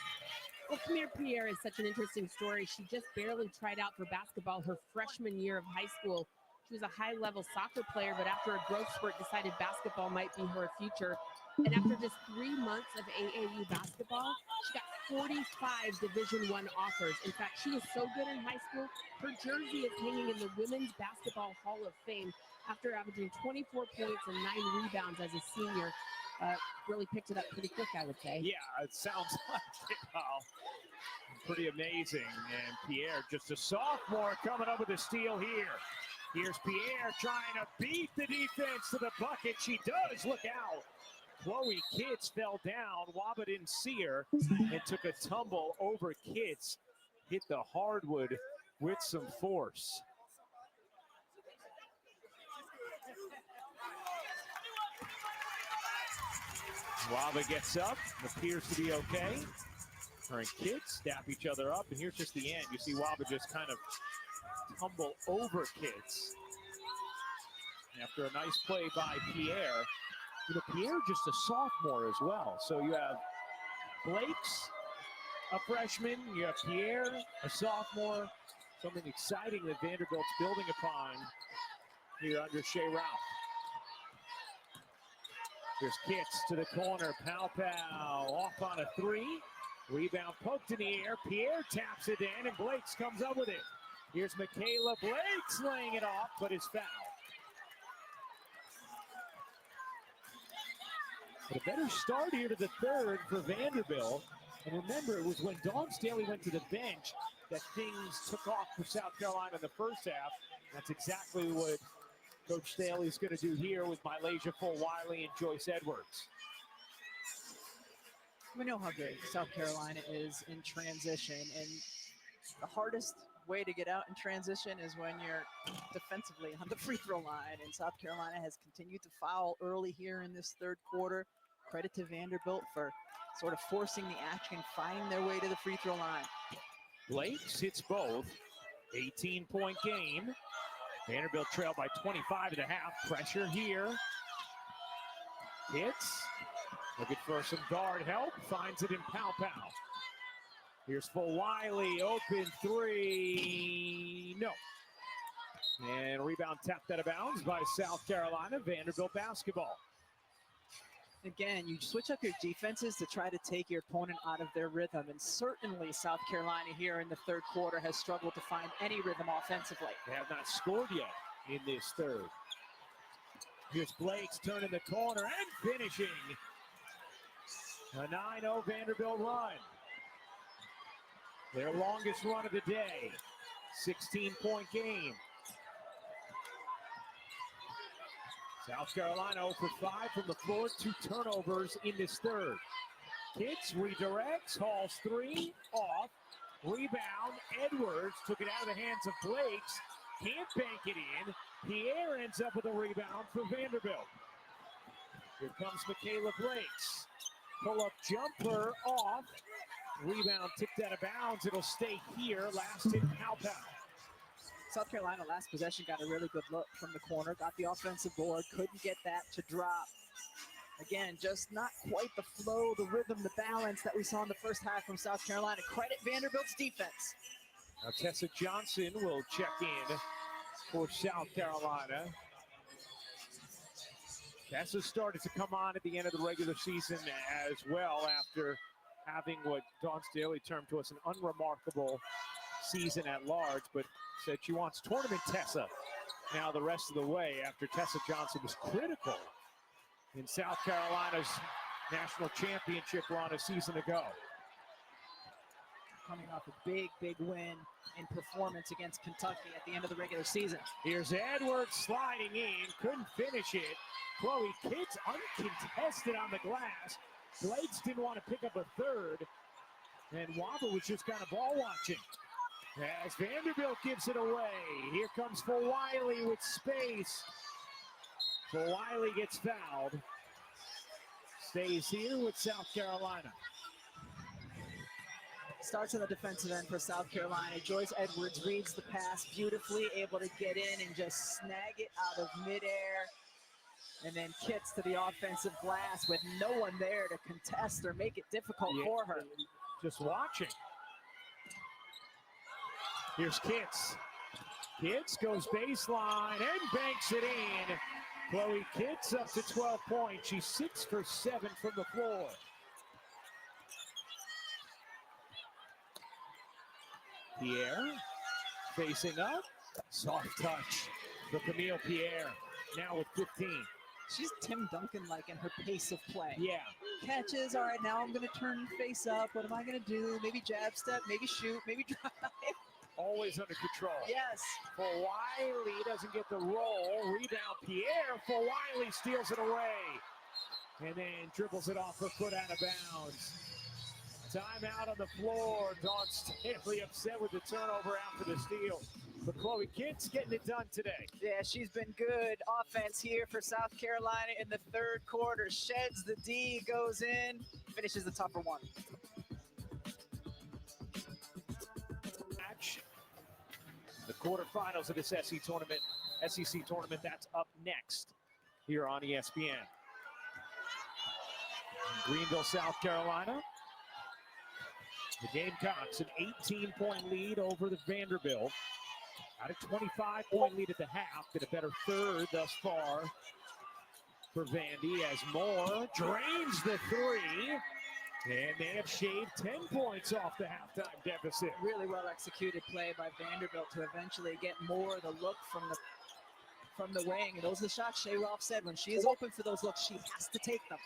Well, Camille Pierre is such an interesting story. She just barely tried out for basketball her freshman year of high school. She was a high-level soccer player, but after a growth spurt, decided basketball might be her future. And after just 3 months of AAU basketball, she got 45 Division I offers. In fact, she was so good in high school, her jersey is hanging in the Women's Basketball Hall of Fame after averaging 24 points and 9 rebounds as a senior. Really picked it up pretty quick, I would say. Yeah, it sounds like it. Pretty amazing. And Pierre, just a sophomore, coming up with a steal here. Here's Pierre trying to beat the defense to the bucket. She does. Look out. Chloe Kitts fell down. Waba didn't see her and took a tumble over Kitts. Hit the hardwood with some force. Waba gets up, appears to be okay. Her and Kitts stap each other up, and here's just the end. You see Waba just kind of tumble over Kitts. After a nice play by Pierre. You know, Pierre just a sophomore as well. So you have Blake's a freshman, you have Pierre, a sophomore. Something exciting that Vanderbilt's building upon here under Shea Ralph. Here's Kitts to the corner, pow, off on a 3. Rebound poked in the air, Pierre taps it in, and Blakes comes up with it. Here's Michaela Blakes laying it off, but is fouled. But a better start here to the third for Vanderbilt. And remember, it was when Dawn Staley went to the bench that things took off for South Carolina in the first half. That's exactly what Coach Staley's going to do here with Mylasia Full-Wiley and Joyce Edwards. We know how good South Carolina is in transition, and the hardest way to get out in transition is when you're defensively on the free throw line, and South Carolina has continued to foul early here in this third quarter. Credit to Vanderbilt for sort of forcing the action, finding their way to the free throw line. Blakes hits both. 18-point game. Vanderbilt trailed by 25 and a half. Pressure here. Hits. Looking for some guard help. Finds it in Pow. Here's Full-Wiley. Open 3. No. And rebound tapped out of bounds by South Carolina. Vanderbilt basketball. Again, you switch up your defenses to try to take your opponent out of their rhythm. And certainly South Carolina here in the third quarter has struggled to find any rhythm offensively. They have not scored yet in this third. Here's Blakes turning the corner and finishing. A 9-0 Vanderbilt run. Their longest run of the day. 16-point game. South Carolina 0 for 5 from the floor. 2 turnovers in this third. Kitts redirects, hauls 3, off. Rebound, Edwards took it out of the hands of Blakes. Can't bank it in. Pierre ends up with a rebound for Vanderbilt. Here comes Michaela Blakes. Pull-up jumper off. Rebound tipped out of bounds. It'll stay here. Last hit, Pow. South Carolina last possession got a really good look from the corner, got the offensive board, couldn't get that to drop. Again, just not quite the flow, the rhythm, the balance that we saw in the first half from South Carolina. Credit Vanderbilt's defense. Now Tessa Johnson will check in for South Carolina. Tessa started to come on at the end of the regular season as well after having what Dawn Staley termed to us an unremarkable season at large, but said she wants tournament Tessa now the rest of the way after Tessa Johnson was critical in South Carolina's national championship run a season ago. Coming off a big, big win in performance against Kentucky at the end of the regular season. Here's Edwards sliding in, couldn't finish it. Chloe Kitts uncontested on the glass. Blades didn't want to pick up a third, and Wobble was just kind of ball watching. As Vanderbilt gives it away, here comes Wiley with space. Wiley gets fouled. Stays here with South Carolina. Starts on the defensive end for South Carolina. Joyce Edwards reads the pass beautifully, able to get in and just snag it out of midair. And then Kitts to the offensive glass with no one there to contest or make it difficult for her. Just watching. Here's Kitts. Kitts goes baseline and banks it in. Chloe Kitts up to 12 points. She's 6 for 7 from the floor. Pierre facing up. Soft touch for Camille Pierre. Now with 15. She's Tim Duncan-like in her pace of play. Yeah. Catches, all right, now I'm going to turn face up. What am I going to do? Maybe jab step, maybe shoot, maybe drive. Always under control. Yes. Wiley doesn't get the roll. Rebound Pierre. Wiley steals it away. And then dribbles it off her foot out of bounds. Timeout on the floor. Dawn Staley upset with the turnover after the steal. But Chloe Kitts getting it done today. Yeah, she's been good. Offense here for South Carolina in the third quarter. Sheds the D, goes in, finishes the tougher one. Match. The quarterfinals of this SEC tournament, that's up next here on ESPN. Greenville, South Carolina. The Gamecocks an 18-point lead over the Vanderbilt. Got a 25-point lead at the half. Been a better third thus far for Vandy as Moore drains the three. And they have shaved 10 points off the halftime deficit. Really well executed play by Vanderbilt to eventually get Moore the look from the wing. And those are the shots Shea Ralph said when she is open for those looks, she has to take them.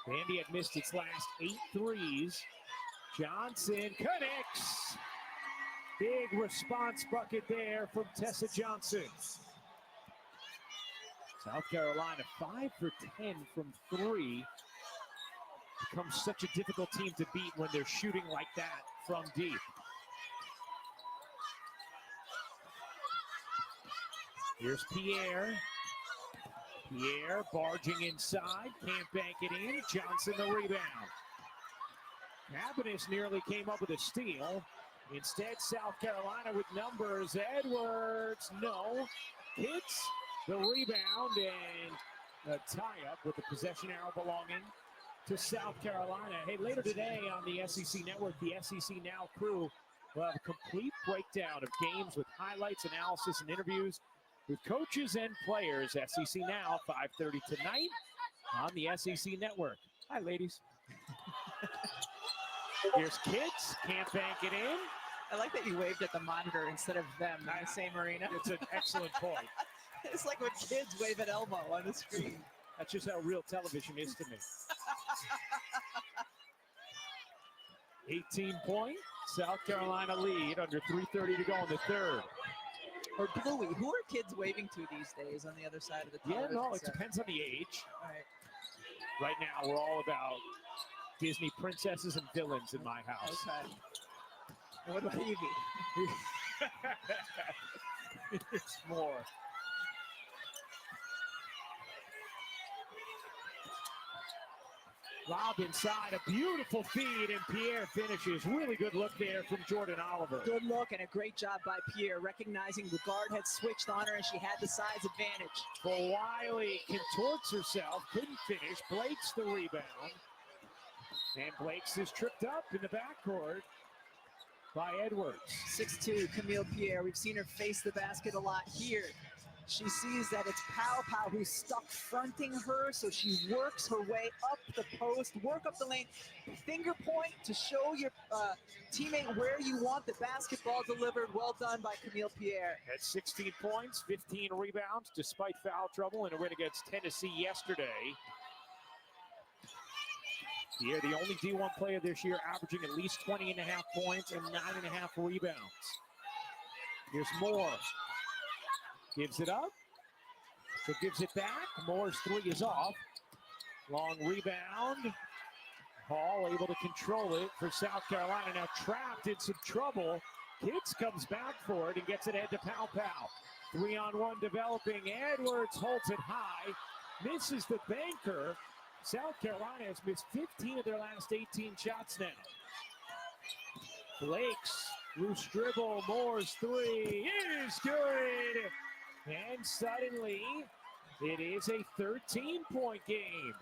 Vandy had missed its last 8 threes. Johnson connects. Big response bucket there from Tessa Johnson. South Carolina 5 for 10 from 3. Becomes such a difficult team to beat when they're shooting like that from deep. Here's Pierre. Pierre barging inside, can't bank it in. Johnson the rebound. Cabanis nearly came up with a steal. Instead, South Carolina with numbers. Edwards, no. Hits the rebound and a tie-up with the possession arrow belonging to South Carolina. Hey, later today on the SEC Network, the SEC Now crew will have a complete breakdown of games with highlights, analysis, and interviews with coaches and players. SEC Now, 5:30 tonight on the SEC Network. Hi, ladies. Here's Kitts, can't bank it in. I like that you waved at the monitor instead of them in the same arena. It's an excellent point. It's like when kids wave at Elmo on the screen. That's just how real television is to me. 18-point South Carolina lead under 3:30 to go in the third. Or Bluey, who are kids waving to these days on the other side of the television? Yeah, no, it set? depends on the age. All right. Right now, we're all about Disney princesses and villains in my house. Okay. And what about Evie? It's more. Lob inside, a beautiful feed, and Pierre finishes. Really good look there from Jordan Oliver. Good look and a great job by Pierre, recognizing the guard had switched on her and she had the size advantage. For Wiley contorts herself, couldn't finish. Blakes the rebound. And Blakes is tripped up in the backcourt by Edwards. 6'2", Camille Pierre. We've seen her face the basket a lot here. She sees that it's Pow Pow who's stuck fronting her, so she works her way up the post, work up the lane, finger point to show your teammate where you want the basketball delivered. Well done by Camille Pierre. At 16 points, 15 rebounds, despite foul trouble in a win against Tennessee yesterday. Pierre, the only D1 player this year averaging at least 20.5 points and 9.5 rebounds. Here's Moore. Gives it up. So gives it back. Moore's three is off. Long rebound. Hall able to control it for South Carolina. Now trapped in some trouble. Kitts comes back for it and gets it ahead to Pow Pow. 3-on-1 developing. Edwards holds it high. Misses the banker. South Carolina has missed 15 of their last 18 shots now. Blake's loose dribble. Moore's three is good. And suddenly, it is a 13-point game.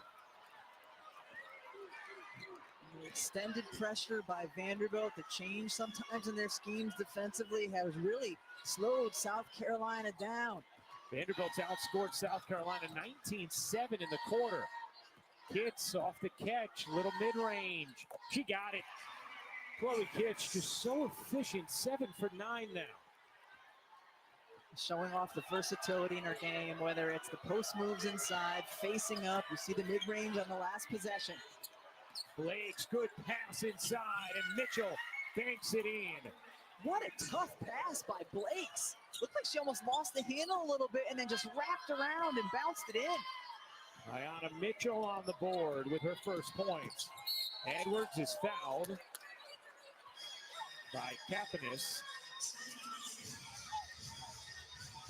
Extended pressure by Vanderbilt. The change sometimes in their schemes defensively has really slowed South Carolina down. Vanderbilt's outscored South Carolina 19-7 in the quarter. Kitts off the catch, little mid-range. She got it. Chloe Kitts just so efficient, 7 for 9 now. Showing off the versatility in her game, whether it's the post moves inside, facing up. You see the mid-range on the last possession. Blake's good pass inside, and Mitchell banks it in. What a tough pass by Blakes. Looked like she almost lost the handle a little bit and then just wrapped around and bounced it in. Ayanna Mitchell on the board with her first points. Edwards is fouled by Kapanis.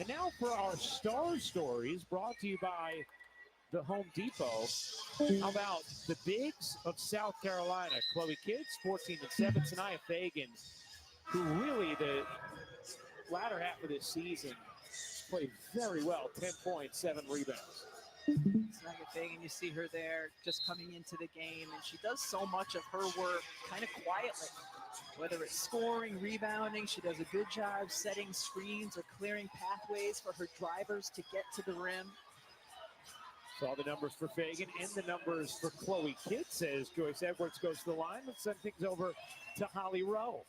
And now for our star stories, brought to you by the Home Depot. How about the bigs of South Carolina? Chloe Kitts, 14-7. Sanaya Fagan, who really the latter half of this season played very well. 10 points, 7 rebounds. Sanaya Fagan, you see her there just coming into the game, and she does so much of her work kind of quietly. Whether it's scoring, rebounding, she does a good job setting screens or clearing pathways for her drivers to get to the rim. Saw the numbers for Fagan and the numbers for Chloe Kitts as Joyce Edwards goes to the line. Let's send things over to Holly Rowe.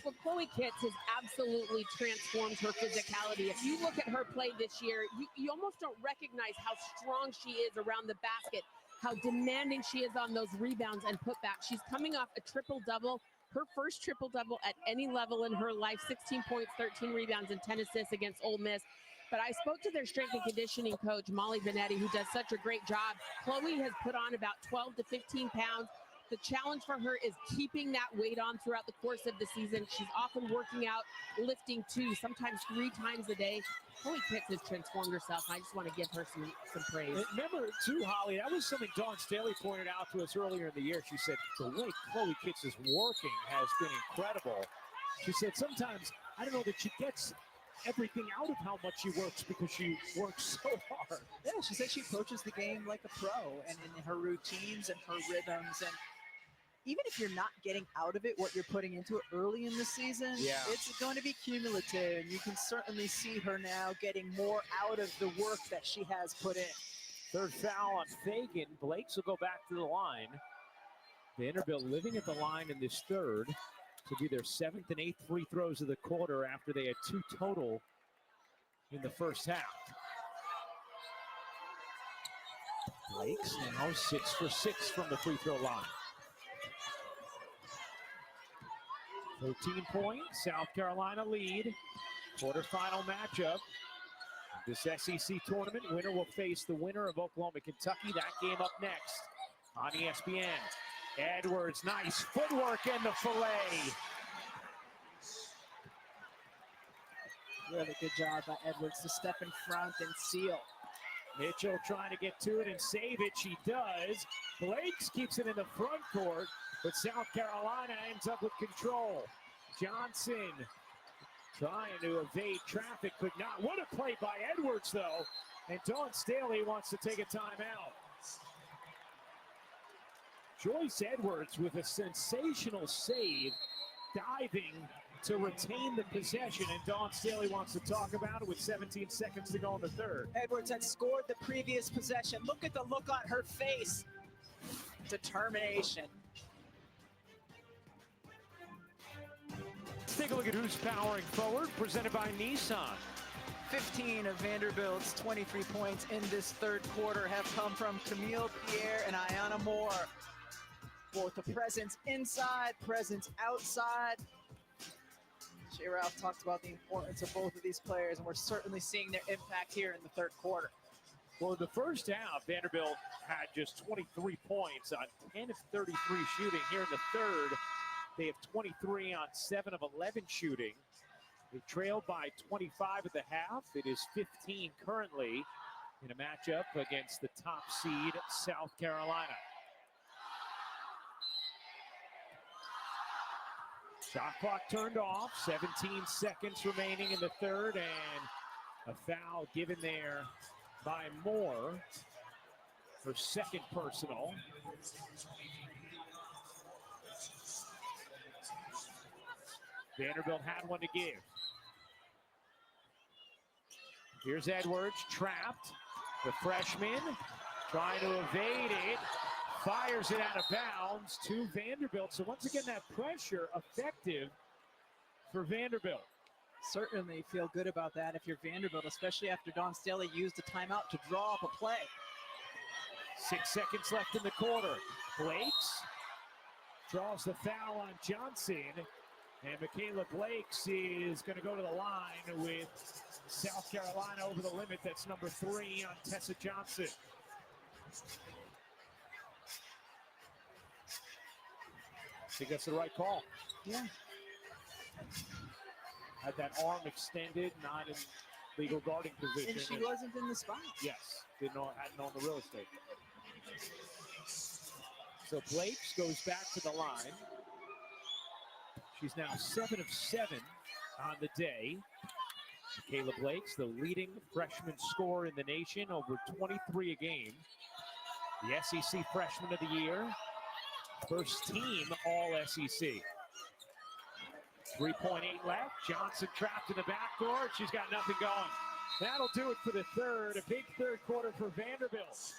Well, Chloe Kitts has absolutely transformed her physicality. If you look at her play this year, you almost don't recognize how strong she is around the basket, how demanding she is on those rebounds and putbacks. She's coming off a triple-double, her first triple-double at any level in her life, 16 points, 13 rebounds, and 10 assists against Ole Miss. But I spoke to their strength and conditioning coach, Molly Benetti, who does such a great job. Chloe has put on about 12 to 15 pounds. The challenge for her is keeping that weight on throughout the course of the season. She's often working out, lifting 2, sometimes 3 times a day. Chloe Kitts has transformed herself. I just want to give her some praise. Remember, too, Holly, that was something Dawn Staley pointed out to us earlier in the year. She said the way Chloe Kitts is working has been incredible. She said sometimes, I don't know that she gets everything out of how much she works because she works so hard. Yeah, she said she approaches the game like a pro, and in her routines and her rhythms, and even if you're not getting out of it what you're putting into it early in the season, it's going to be cumulative, and you can certainly see her now getting more out of the work that she has put in. Third foul on Fagan. Blakes will go back to the line. Vanderbilt living at the line in this third. To be their 7th and 8th free throws of the quarter after they had 2 total in the first half. Blakes now 6 for 6 from the free throw line. 13 points, South Carolina lead. Quarterfinal matchup. This SEC tournament winner will face the winner of Oklahoma, Kentucky. That game up next on ESPN. Edwards, nice footwork and the fillet. Really good job by Edwards to step in front and seal. Mitchell trying to get to it and save it. She does. Blakes keeps it in the front court, but South Carolina ends up with control. Johnson trying to evade traffic, could not. What a play by Edwards, though. And Dawn Staley wants to take a timeout. Joyce Edwards with a sensational save, diving to retain the possession, and Dawn Staley wants to talk about it with 17 seconds to go in the third. Edwards had scored the previous possession. Look at the look on her face. Determination. Let's take a look at who's powering forward, presented by Nissan. 15 of Vanderbilt's 23 points in this third quarter have come from Camille Pierre and Ayanna Moore. Both the presence inside, presence outside. Shea Ralph talked about the importance of both of these players, and we're certainly seeing their impact here in the third quarter. Well, in the first half, Vanderbilt had just 23 points on 10 of 33 shooting. Here in the third, they have 23 on 7 of 11 shooting. They trailed by 25 at the half. It is 15 currently in a matchup against the top seed, South Carolina. Shot clock turned off, 17 seconds remaining in the third, and a foul given there by Moore, her second personal. Vanderbilt had one to give. Here's Edwards, trapped. The freshman trying to evade it. Fires it out of bounds to Vanderbilt. So once again, that pressure effective for Vanderbilt. Certainly feel good about that if you're Vanderbilt, especially after Dawn Staley used a timeout to draw up a play. 6 seconds left in the quarter. Blakes draws the foul on Johnson. And Michaela Blakes is going to go to the line with South Carolina over the limit. That's number 3 on Tessa Johnson. I think that's the right call. Yeah. Had that arm extended, not in legal guarding position. And she wasn't in the spot. Yes, hadn't known the real estate. So Blakes goes back to the line. She's now 7 of 7 on the day. Michaela Blakes, the leading freshman scorer in the nation, over 23 a game. The SEC Freshman of the Year. First team All-SEC. 3.8 left. Johnson trapped in the backcourt. She's got nothing going. That'll do it for the third. A big third quarter for Vanderbilt.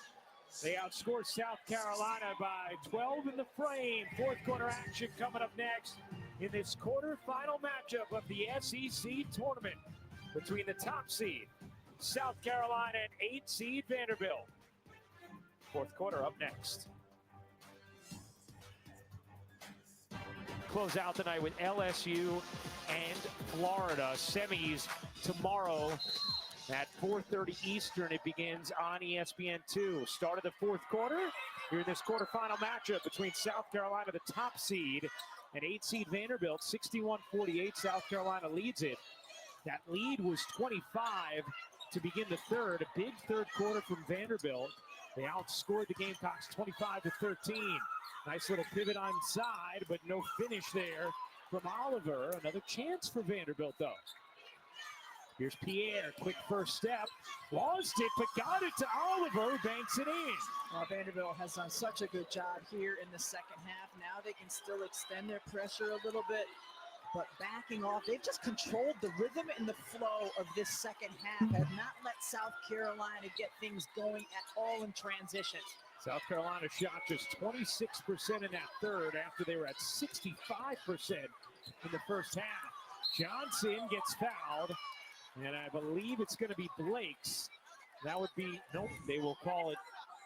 They outscored South Carolina by 12 in the frame. Fourth quarter action coming up next in this quarterfinal matchup of the SEC Tournament between the top seed, South Carolina, and 8 seed Vanderbilt. Fourth quarter up next. Close out the night with LSU and Florida. Semis tomorrow at 4:30 Eastern. It begins on ESPN2. Start of the fourth quarter. Here in this quarterfinal matchup between South Carolina, the top seed, and 8 seed Vanderbilt. 61-48. South Carolina leads it. That lead was 25 to begin the third. A big third quarter from Vanderbilt. They outscored the Gamecocks 25-13. Nice little pivot on side, but no finish there from Oliver. Another chance for Vanderbilt, though. Here's Pierre, quick first step. Lost it, but got it to Oliver, who banks it in. Well, Vanderbilt has done such a good job here in the second half. Now they can still extend their pressure a little bit, but backing off. They've just controlled the rhythm and the flow of this second half, have not let South Carolina get things going at all in transition. South Carolina shot just 26% in that third after they were at 65% in the first half. Johnson gets fouled, and I believe it's going to be Blakes. That would be, nope, they will call it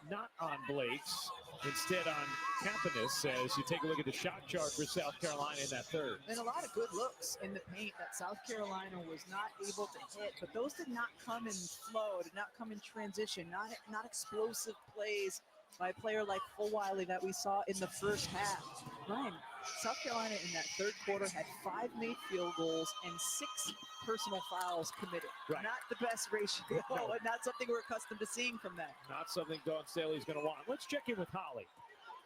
not on Blakes, instead on Campanis, as you take a look at the shot chart for South Carolina in that third. And a lot of good looks in the paint that South Carolina was not able to hit, but those did not come in flow, did not come in transition, not explosive plays by a player like Fulwiley that we saw in the first half. Ryan, South Carolina in that third quarter had 5 made field goals and 6 personal fouls committed. Right. Not the best ratio, No. and not something we're accustomed to seeing from them. Not something Dawn Staley's going to want. Let's check in with Holly.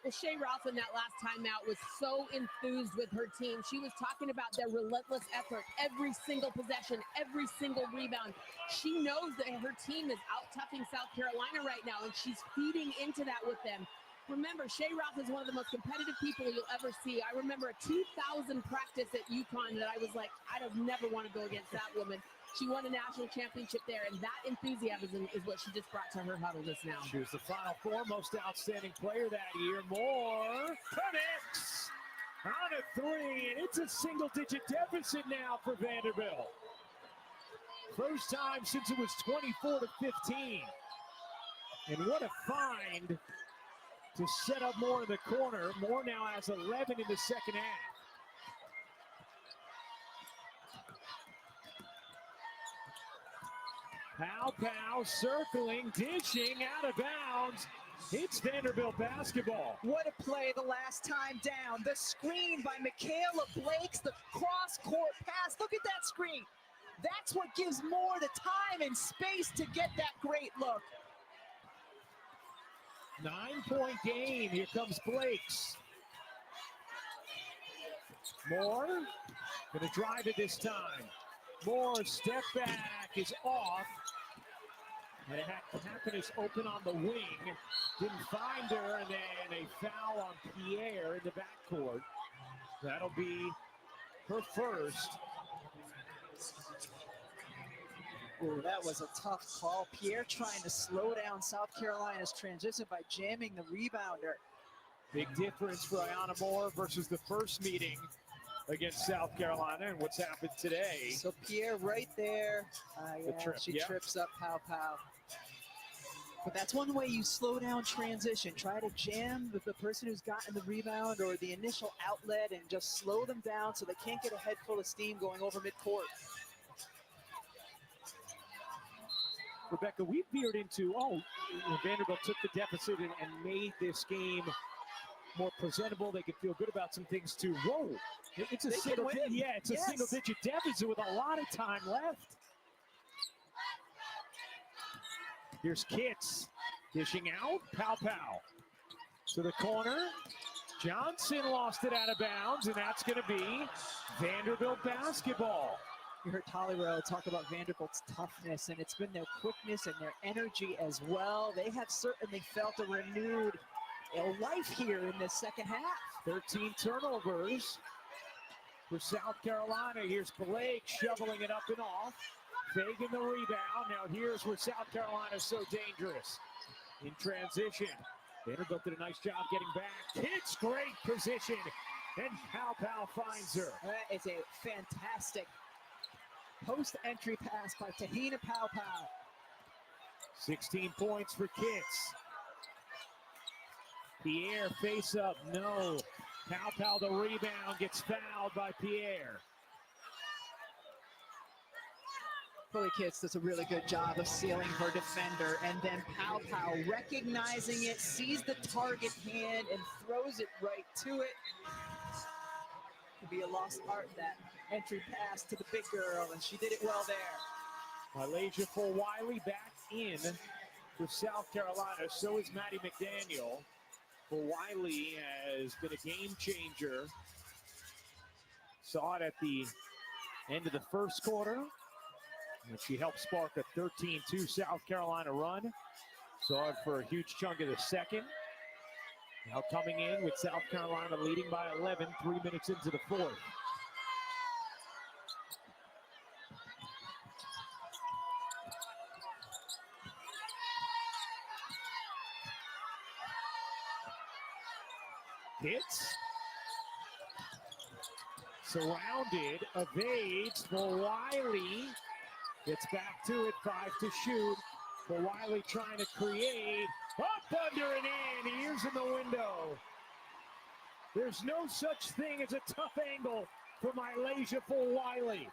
Well, Shea Ralph in that last timeout was so enthused with her team. She was talking about their relentless effort, every single possession, every single rebound. She knows that her team is out-toughing South Carolina right now, and she's feeding into that with them. Remember, Shea Ralph is one of the most competitive people you'll ever see. I remember a 2000 practice at UConn that I was like, I'd have never want to go against that woman. She won a national championship there, and that enthusiasm is what she just brought to her huddle just now. She was the Final Four most outstanding player that year. Moore connects on a 3, and it's a single-digit deficit now for Vanderbilt. First time since it was 24-15. And what a find to set up Moore in the corner. Moore now has 11 in the second half. Pow circling, dishing out of bounds. It's Vanderbilt basketball. What a play the last time down. The screen by Michaela Blakes, the cross-court pass. Look at that screen. That's what gives Moore the time and space to get that great look. 9-point game. Here comes Blakes. Moore gonna drive it this time. Moore step back is off. And it had Happiness open on the wing. Didn't find her, and then a foul on Pierre in the backcourt. That'll be her first. Ooh, that was a tough call. Pierre trying to slow down South Carolina's transition by jamming the rebounder. Big difference for Ayanna Moore versus the first meeting against South Carolina and what's happened today. So Pierre right there. She trips up Pow. But that's one way you slow down transition. Try to jam the person who's gotten the rebound or the initial outlet and just slow them down so they can't get a head full of steam going over midcourt. Rebecca, we veered into, Vanderbilt took the deficit and made this game more presentable. They could feel good about some things too. Whoa, it's a single-digit deficit with a lot of time left. Here's Kitts dishing out. Pow to the corner. Johnson lost it out of bounds, and that's going to be Vanderbilt basketball. You heard Tollyrow talk about Vanderbilt's toughness, and it's been their quickness and their energy as well. They have certainly felt a renewed life here in this second half. 13 turnovers for South Carolina. Here's Blake shoveling it up and off. Faking the rebound. Now here's where South Carolina is so dangerous. In transition, Vanderbilt did a nice job getting back. Hits great position, and Pow finds her. That is a fantastic post-entry pass by Tahina Pow. 16 points for Kitts. Pierre face up, no. Pow the rebound, gets fouled by Pierre. Chloe Kitts does a really good job of sealing her defender, and then Pow recognizing it, sees the target hand, and throws it right to it. Could be a lost art, that entry pass to the big girl, and she did it well there. Malaysia for Wiley back in for South Carolina. So is Maddie McDaniel. For Wiley has been a game changer. Saw it at the end of the first quarter, and she helped spark a 13-2 South Carolina run. Saw it for a huge chunk of the second. Now coming in with South Carolina leading by 11, 3 minutes into the fourth. Hits. Surrounded, evades for Wiley. Gets back to it, 5 to shoot. For Wiley trying to create. Up, under, and in. Ears in the window. There's no such thing as a tough angle for Malaysia for Wiley.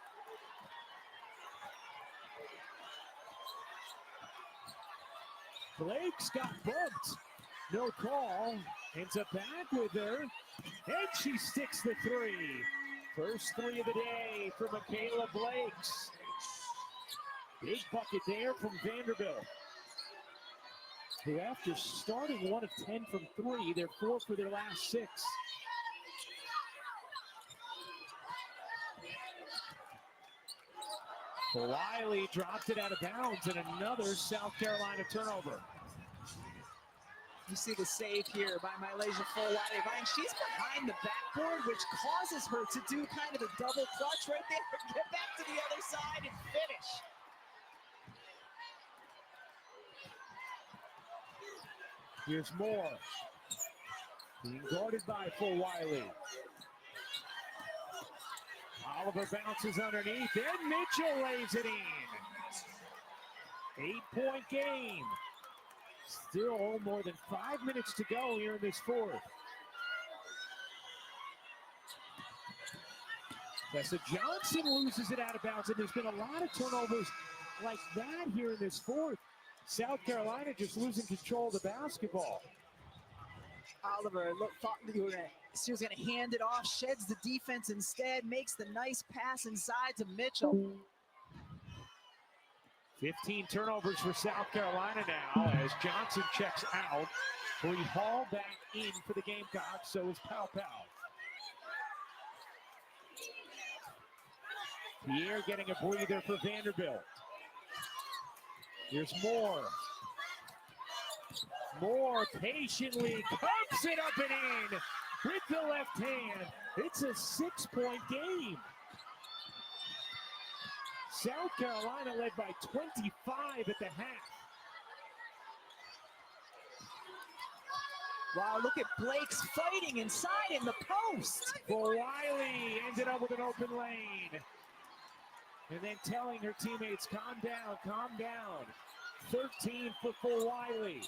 Blake's got bumped. No call. Ends up back with her. And she sticks the three. First three of the day for Michaela Blakes. Big bucket there from Vanderbilt, who after starting 1 of 10 from three, they're 4 for their last 6. Wiley dropped it out of bounds, and another South Carolina turnover. You see the save here by Malaysia Wiley. Ryan, she's behind the backboard, which causes her to do kind of a double clutch right there. Get back to the other side and finish. Here's Moore. Being guarded by Wiley. Oliver bounces underneath, and Mitchell lays it in. 8-point game. Still more than 5 minutes to go here in this fourth. Tessa Johnson loses it out of bounds, and there's been a lot of turnovers like that here in this fourth. South Carolina just losing control of the basketball. Oliver thought she was going to hand it off, sheds the defense instead, makes the nice pass inside to Mitchell. 15 turnovers for South Carolina now as Johnson checks out. We haul back in for the Gamecocks, so is Pow Pow. Pierre getting a breather for Vanderbilt. Here's Moore. Moore patiently pumps it up and in with the left hand. It's a 6-point game. South Carolina led by 25 at the half. Wow, look at Blake's fighting inside in the post. Wiley ended up with an open lane. And then telling her teammates, calm down, calm down. 13 for Wiley.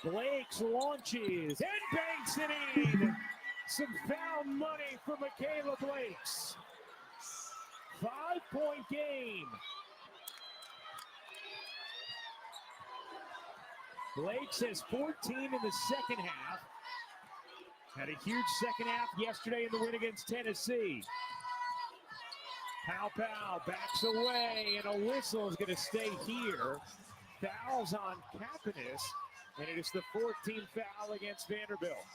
Blake's launches and banks it in. Some foul money for Michaela Blakes. 5-point game. Blakes has 14 in the second half. Had a huge second half yesterday in the win against Tennessee. Pow Pow backs away, and a whistle is going to stay here. Fouls on Kapanis, and it is the 14th foul against Vanderbilt.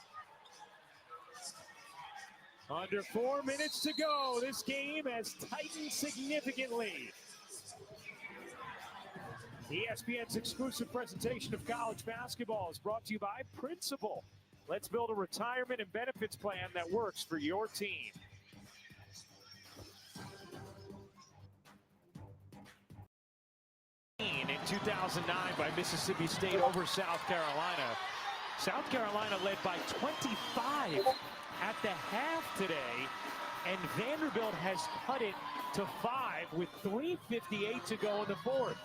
Under 4 minutes to go. This game has tightened significantly. ESPN's exclusive presentation of college basketball is brought to you by Principal. Let's build a retirement and benefits plan that works for your team. In 2009 by Mississippi State over South Carolina. South Carolina led by 25 at the half today, and Vanderbilt has cut it to 5 with 3:58 to go in the fourth.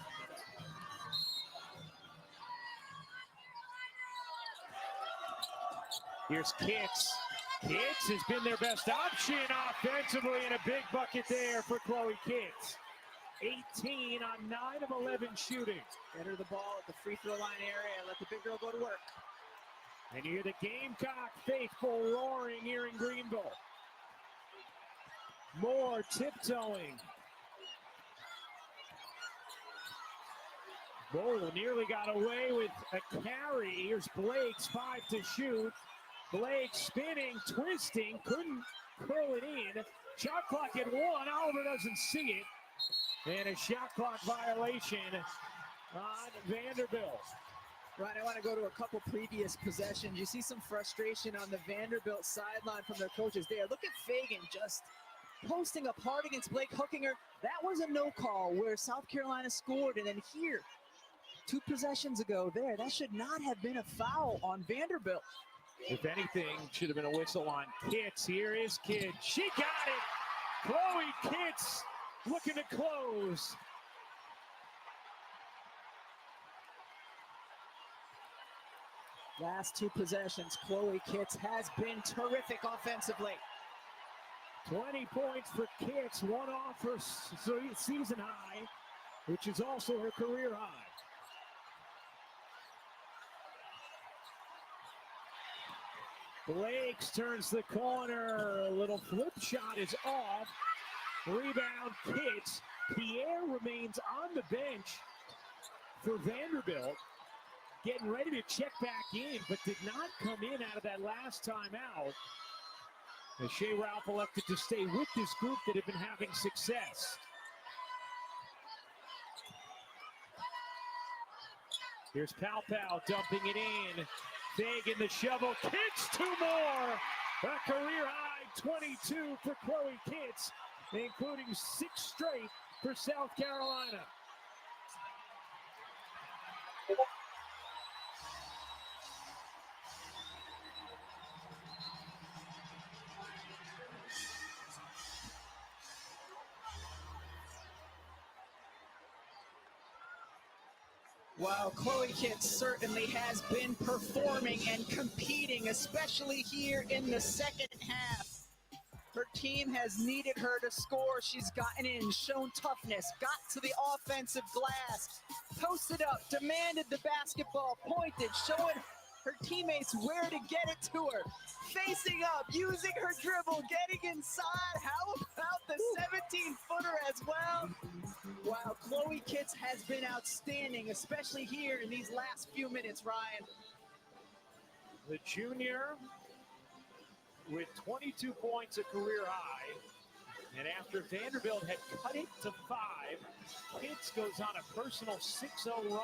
Here's Kitts. Kitts has been their best option offensively, and a big bucket there for Chloe Kitts. 18 on 9 of 11 shooting. Enter the ball at the free throw line area and let the big girl go to work. And you hear the Gamecock faithful roaring here in Greenville. Moore tiptoeing. Bowl nearly got away with a carry. Here's Blake's 5 to shoot. Blake spinning, twisting, couldn't curl it in. Shot clock at 1. Oliver doesn't see it. And a shot clock violation on Vanderbilt. Right, I want to go to a couple previous possessions. You see some frustration on the Vanderbilt sideline from their coaches there. Look at Fagan just posting up hard against Blake, hooking her. That was a no call where South Carolina scored. And then here, 2 possessions ago there, that should not have been a foul on Vanderbilt. If anything, should have been a whistle on Kitts. Here is Kitts. She got it. Chloe Kitts looking to close. Last 2 possessions, Chloe Kitts has been terrific offensively. 20 points for Kitts, 1 off her season high, which is also her career high. Blakes turns the corner. A little flip shot is off. Rebound Kitts. Pierre remains on the bench for Vanderbilt. Getting ready to check back in, but did not come in out of that last timeout. As Shea Ralph elected to stay with this group that had been having success. Here's Pau Pau dumping it in. Fagan the shovel. Kitts 2 more. A career high 22 for Chloe Kitts, including 6 straight for South Carolina. Wow, Chloe Kitts certainly has been performing and competing, especially here in the second half. Her team has needed her to score. She's gotten in, shown toughness, got to the offensive glass, posted up, demanded the basketball, pointed, showing her teammates where to get it to her. Facing up, using her dribble, getting inside. How about the 17-footer as well? Wow, Chloe Kitts has been outstanding, especially here in these last few minutes, Ryan. The junior with 22 points, a career high. And after Vanderbilt had cut it to 5, Kitts goes on a personal 6-0 run.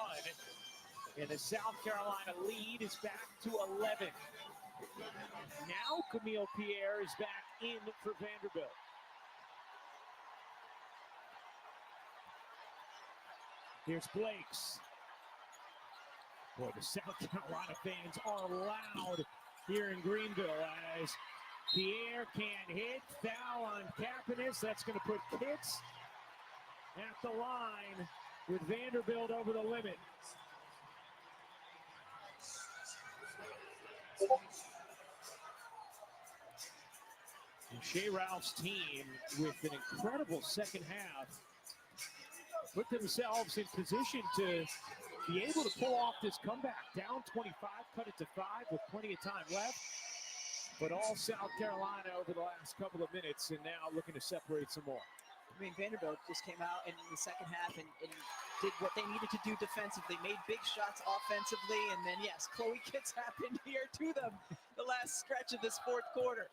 And the South Carolina lead is back to 11. Now Camille Pierre is back in for Vanderbilt. Here's Blakes. Boy, the South Carolina fans are loud here in Greenville as Pierre can't hit. Foul on Kapanis. That's going to put Kitts at the line with Vanderbilt over the limit. And Shea Ralph's team, with an incredible second half, put themselves in position to be able to pull off this comeback. Down 25, cut it to 5 with plenty of time left. But all South Carolina over the last couple of minutes, and now looking to separate some more. I mean, Vanderbilt just came out in the second half and did what they needed to do defensively, made big shots offensively, and then, yes, Chloe Kitts happened here to them the last stretch of this fourth quarter.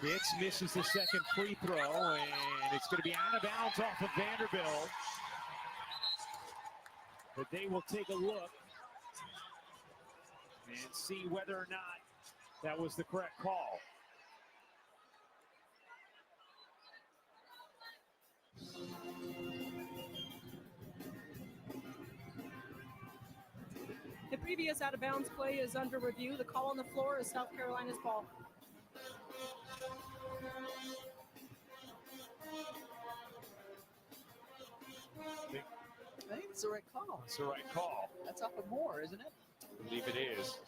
Kitts misses the second free throw, and it's going to be out of bounds off of Vanderbilt. But they will take a look and see whether or not that was the correct call. The previous out-of-bounds play is under review. The call on the floor is South Carolina's ball. I think it's the right call. It's the right call. That's off of Moore, isn't it? I believe it is.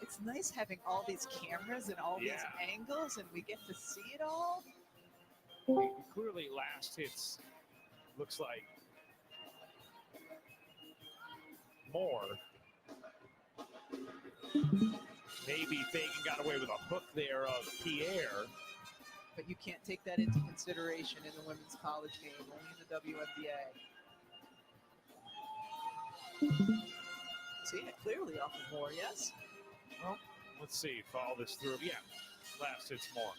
It's nice having all these cameras and all these angles, and we get to see it all. Clearly, last hits looks like Moore. Maybe Fagan got away with a hook there of Pierre. But you can't take that into consideration in the women's college game, only in the WNBA. Seeing it clearly off of Moore, yes? Well, let's see, follow this through. Yeah, last hits Moore.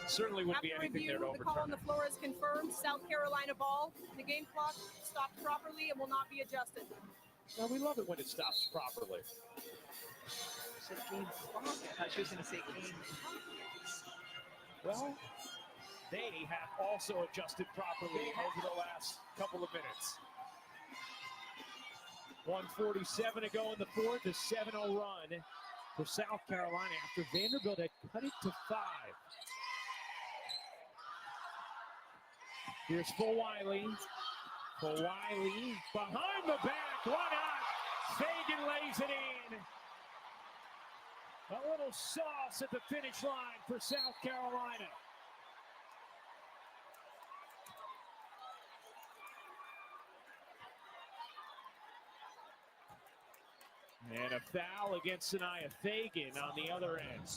Certainly wouldn't be anything there to overturn. The call on the floor is confirmed. South Carolina ball. The game clock stopped properly and will not be adjusted. Well, we love it when it stops properly. Said game clock. I thought she was going to say game clock. Well, they have also adjusted properly over the last couple of minutes. 1:47 to go in the fourth, a 7-0 run for South Carolina after Vanderbilt had cut it to 5. Here's Fulwiley. Fulwiley behind the back. Why not? Fagan lays it in. A little sauce at the finish line for South Carolina. And a foul against Sanaya Fagan on the other end.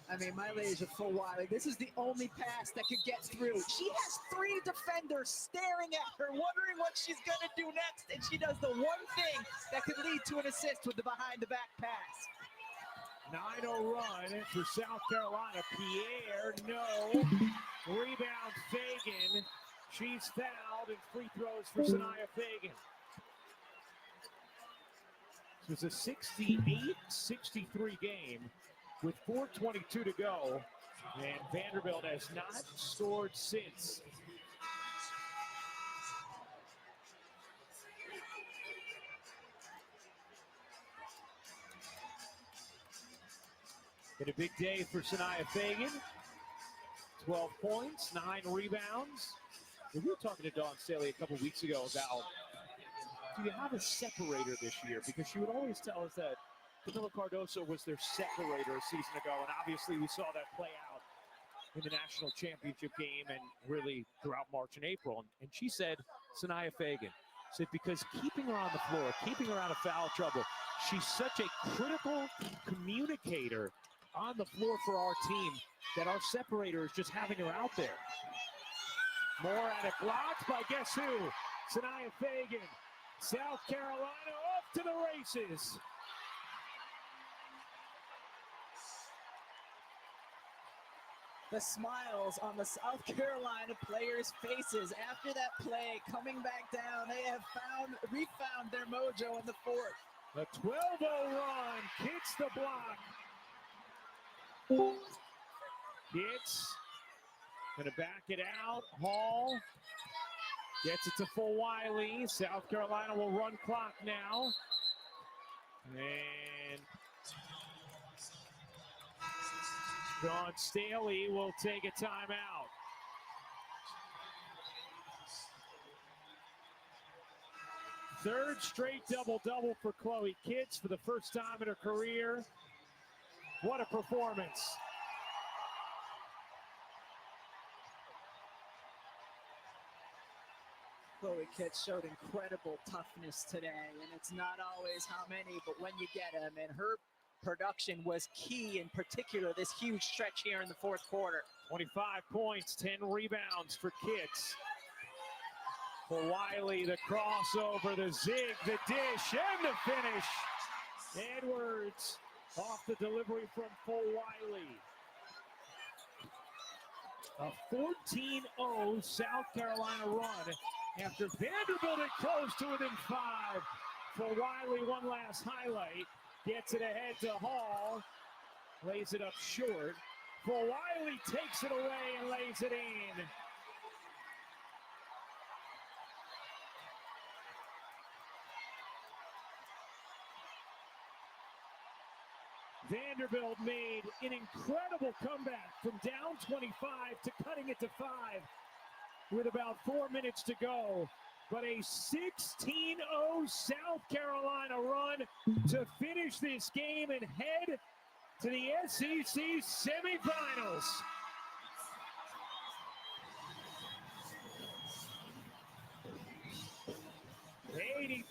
I mean, Malaysia Fawali, this is the only pass that could get through. She has 3 defenders staring at her, wondering what she's going to do next, and she does the one thing that could lead to an assist with the behind-the-back pass. 9-0 run for South Carolina. Pierre, no. Rebound, Fagan. She's fouled, and free throws for Sanaya Fagan. This was a 68-63 game with 4:22 to go, and Vanderbilt has not scored since. Been a big day for Sanaya Fagan. 12 points, 9 rebounds. We were talking to Dawn Staley a couple weeks ago about, do you have a separator this year? Because she would always tell us that Camila Cardoso was their separator a season ago, and obviously we saw that play out in the national championship game and really throughout March and April. And she said, Sanaya Fagan, said because keeping her on the floor, keeping her out of foul trouble, she's such a critical communicator on the floor for our team that our separator is just having her out there. More at it, blocked by guess who? Sanaya Fagan. South Carolina off to the races. The smiles on the South Carolina players' faces after that play, coming back down. They have refound their mojo in the fourth. A 12-0 run, kicks the block. Gets, gonna back it out. Hall gets it to Wiley. South Carolina will run clock now. And Dawn Staley will take a timeout. Third straight double-double for Chloe Kitts for the first time in her career. What a performance. Chloe Kitts showed incredible toughness today, and it's not always how many, but when you get them, and her production was key, in particular this huge stretch here in the fourth quarter. 25 points, 10 rebounds for Kitts. For Wiley, the crossover, the zig, the dish, and the finish. Edwards off the delivery from Wiley. A 14-0 South Carolina run after Vanderbilt had closed to within 5. For Wiley, one last highlight. Gets it ahead to Hall. Lays it up short. For Wiley takes it away and lays it in. Vanderbilt made an incredible comeback from down 25 to cutting it to 5 with about 4 minutes to go. But a 16-0 South Carolina run to finish this game and head to the SEC semifinals.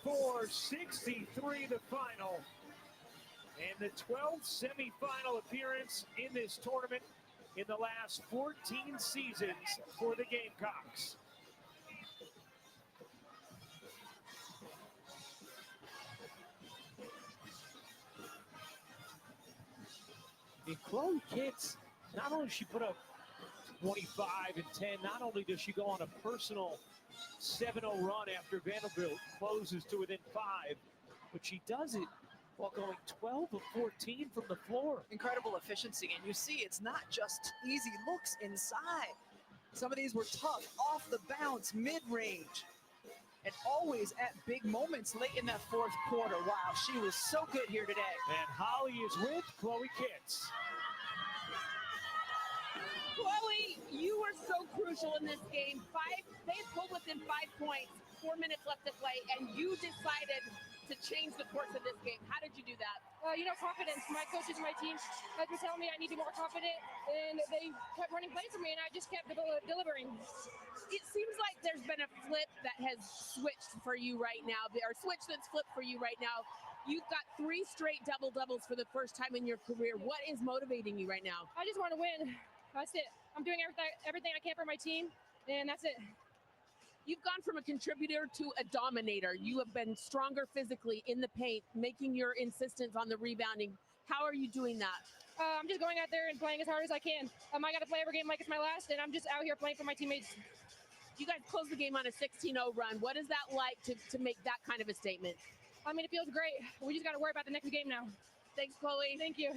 (84-63) the final. And the 12th semifinal appearance in this tournament in the last 14 seasons for the Gamecocks. And Chloe Kitts, not only does she put up 25 and 10, not only does she go on a personal 7-0 run after Vanderbilt closes to within 5, but she does it while going 12 of 14 from the floor. Incredible efficiency, and you see it's not just easy looks inside. Some of these were tough, off the bounce, mid-range, and always at big moments late in that fourth quarter. Wow, she was so good here today. And Holly is with Chloe Kitts. Chloe, you were so crucial in this game. They pulled within 5 points, 4 minutes left to play, and you decided to change the course of this game. How did you do that? Confidence. My coaches, my team had been telling me I need to be more confident, and they kept running plays for me, and I just kept delivering. It seems like there's been a flip that has switched for you right now, or switch that's flipped for you right now. You've got 3 straight double-doubles for the first time in your career. What is motivating you right now? I just want to win. That's it. I'm doing everything I can for my team, and that's it. You've gone from a contributor to a dominator. You have been stronger physically in the paint, making your insistence on the rebounding. How are you doing that? I'm just going out there and playing as hard as I can. I got to play every game like it's my last, and I'm just out here playing for my teammates. You guys closed the game on a 16-0 run. What is that like to make that kind of a statement? I mean, it feels great. We just got to worry about the next game now. Thanks, Chloe. Thank you.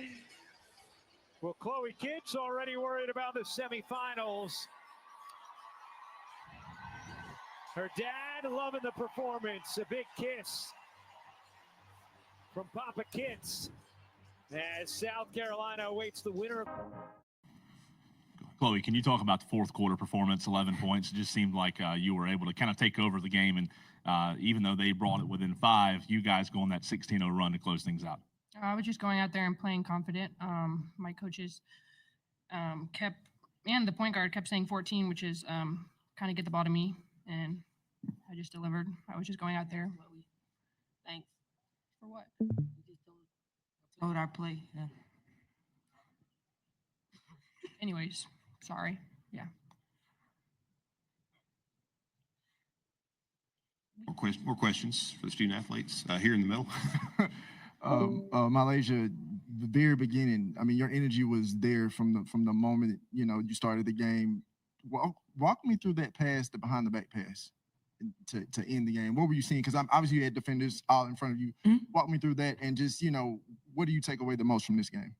Well, Chloe Kidd's already worried about the semifinals. Her dad loving the performance. A big kiss from Papa Kitts as South Carolina awaits the winner. Chloe, can you talk about the fourth quarter performance, 11 points? It just seemed like you were able to kind of take over the game, and even though they brought it within 5, you guys go on that 16-0 run to close things out. I was just going out there and playing confident. My coaches kept, and the point guard kept saying 14, which is kind of get the ball to me, and I just delivered. I was just going out there. Thanks. For what? Told our play. Yeah. Anyways, sorry. Yeah. More questions for the student athletes here in the middle. Malaysia, the very beginning, I mean, your energy was there from the moment, you started the game. Walk me through that pass, the behind the back pass to end the game. What were you seeing? Because obviously you had defenders all in front of you. Mm-hmm. Walk me through that, and just, what do you take away the most from this game?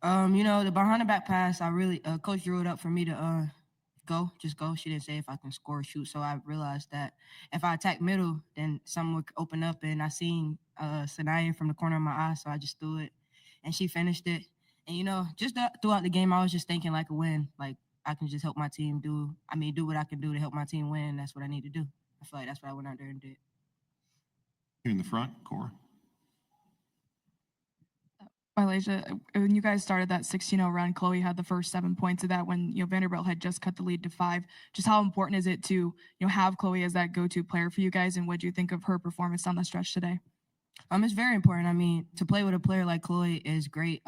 The behind the back pass, I really, coach drew it up for me to just go. She didn't say if I can score or shoot. So I realized that if I attack middle, then someone would open up, and I seen Sanaya from the corner of my eye. So I just threw it, and she finished it. And, just throughout the game, I was just thinking like a win, like I can just help my team do what I can do to help my team win. That's what I need to do. I feel like that's what I went out there and did. Here in the front, Cora. Malaysia, when you guys started that 16-0 run, Chloe had the first 7 points of that when Vanderbilt had just cut the lead to 5. Just how important is it to have Chloe as that go-to player for you guys, and what do you think of her performance on the stretch today? It's very important. I mean, to play with a player like Chloe is great.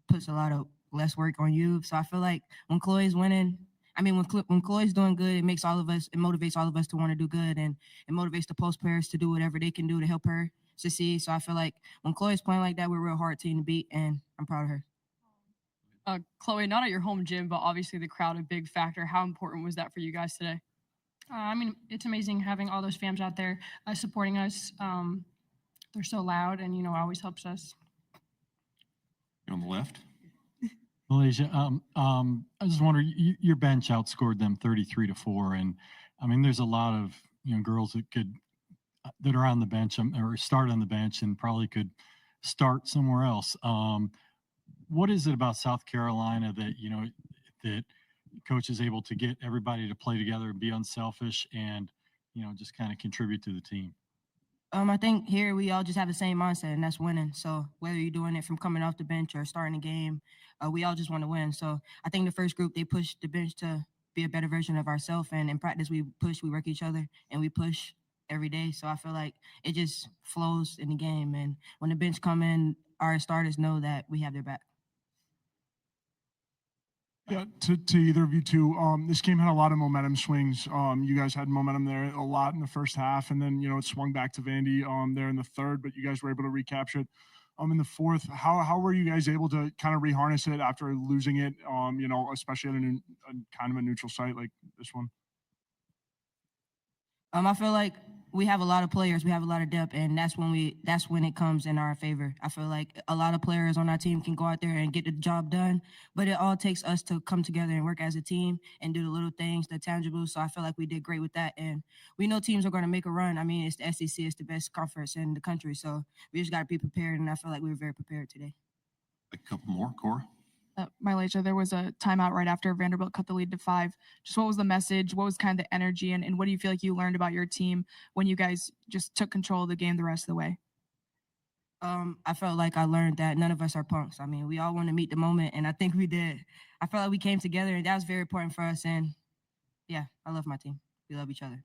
Puts a lot of less work on you. So I feel like when Chloe's winning, when Chloe's doing good, it motivates all of us to want to do good, and it motivates the post players to do whatever they can do to help her succeed. So I feel like when Chloe's playing like that, we're a real hard team to beat, and I'm proud of her. Chloe, not at your home gym, but obviously the crowd a big factor. How important was that for you guys today? It's amazing having all those fans out there supporting us. They're so loud, and always helps us. On the left. Malaysia, I just wonder, your bench outscored them 33-4, and there's a lot of girls that are on the bench or start on the bench and probably could start somewhere else. What is it about South Carolina that that coach is able to get everybody to play together and be unselfish and just kind of contribute to the team? I think here we all just have the same mindset, and that's winning. So whether you're doing it from coming off the bench or starting a game, we all just want to win. So I think the first group, they pushed the bench to be a better version of ourselves, and in practice we work each other, and we push every day. So I feel like it just flows in the game, and when the bench come in, our starters know that we have their back. Yeah, to either of you two, this game had a lot of momentum swings. You guys had momentum there a lot in the first half, and then it swung back to Vandy there in the third, but you guys were able to recapture it in the fourth. How were you guys able to kind of reharness it after losing it? Especially at a kind of a neutral site like this one. I feel like we have a lot of players, we have a lot of depth, and that's when it comes in our favor. I feel like a lot of players on our team can go out there and get the job done, but it all takes us to come together and work as a team and do the little things, the tangibles. So I feel like we did great with that, and we know teams are going to make a run. It's the SEC, it's the best conference in the country, so we just got to be prepared, and I feel like we were very prepared today. A couple more, Cora. Malaysia, there was a timeout right after Vanderbilt cut the lead to 5. Just what was the message? What was kind of the energy? And what do you feel like you learned about your team when you guys just took control of the game the rest of the way? I felt like I learned that none of us are punks. We all want to meet the moment, and I think we did. I felt like we came together, and that was very important for us. And, yeah, I love my team. We love each other.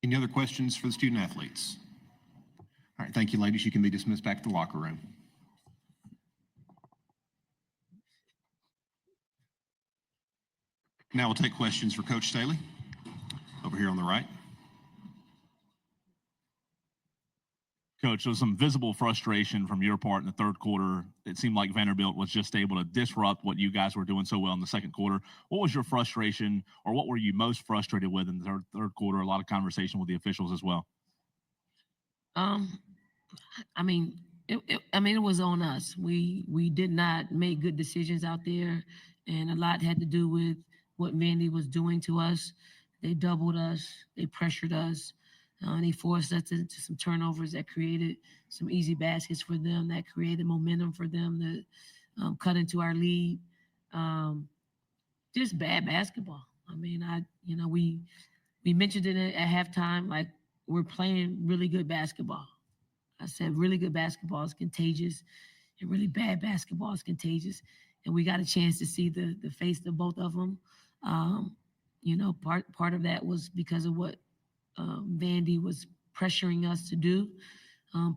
Any other questions for the student athletes? All right, thank you, ladies. You can be dismissed back to the locker room. Now we'll take questions for Coach Staley over here on the right. Coach, there was some visible frustration from your part in the third quarter. It seemed like Vanderbilt was just able to disrupt what you guys were doing so well in the second quarter. What was your frustration, or what were you most frustrated with in the third quarter? A lot of conversation with the officials as well. I mean, it was on us. We did not make good decisions out there, and a lot had to do with what Vandy was doing to us. They doubled us, they pressured us, and they forced us into some turnovers that created some easy baskets for them, that created momentum for them to cut into our lead. Just bad basketball. I mean, we mentioned it at halftime, like we're playing really good basketball. I said really good basketball is contagious, and really bad basketball is contagious. And we got a chance to see the face of both of them. Part of that was because of what Vandy was pressuring us to do.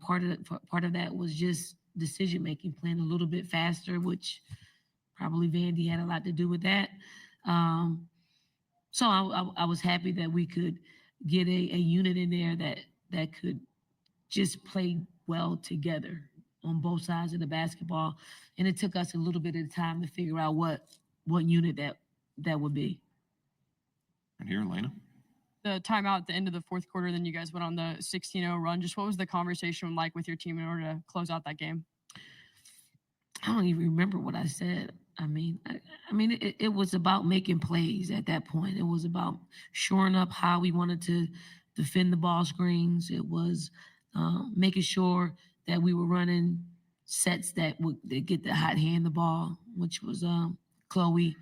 Part of that was just decision making, playing a little bit faster, which probably Vandy had a lot to do with that. So I was happy that we could get a unit in there that could just play well together on both sides of the basketball. And it took us a little bit of time to figure out what unit that would be. And here, Elena. The timeout at the end of the fourth quarter, then you guys went on the 16-0 run. Just what was the conversation like with your team in order to close out that game? I don't even remember what I said. I mean, it was about making plays at that point. It was about shoring up how we wanted to defend the ball screens. It was making sure that we were running sets that get the hot hand the ball, which was Chloe.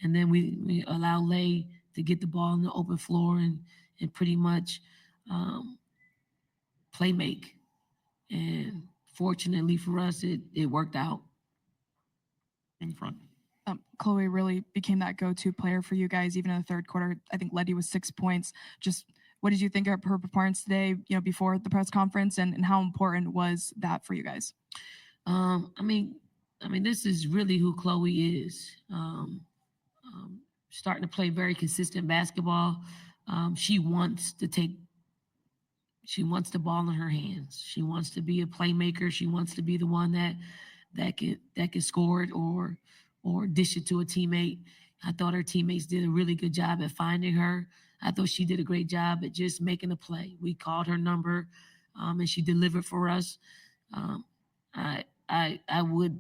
And then we allow Lay to get the ball on the open floor and pretty much play make. And fortunately for us, it worked out. In front. Chloe really became that go-to player for you guys, even in the third quarter. I think led you with 6 points. Just what did you think of her performance today, before the press conference, and how important was that for you guys? I mean, this is really who Chloe is. Starting to play very consistent basketball. She wants the ball in her hands. She wants to be a playmaker. She wants to be the one that can score it or dish it to a teammate. I thought her teammates did a really good job at finding her. I thought she did a great job at just making a play. We called her number, and she delivered for us. I would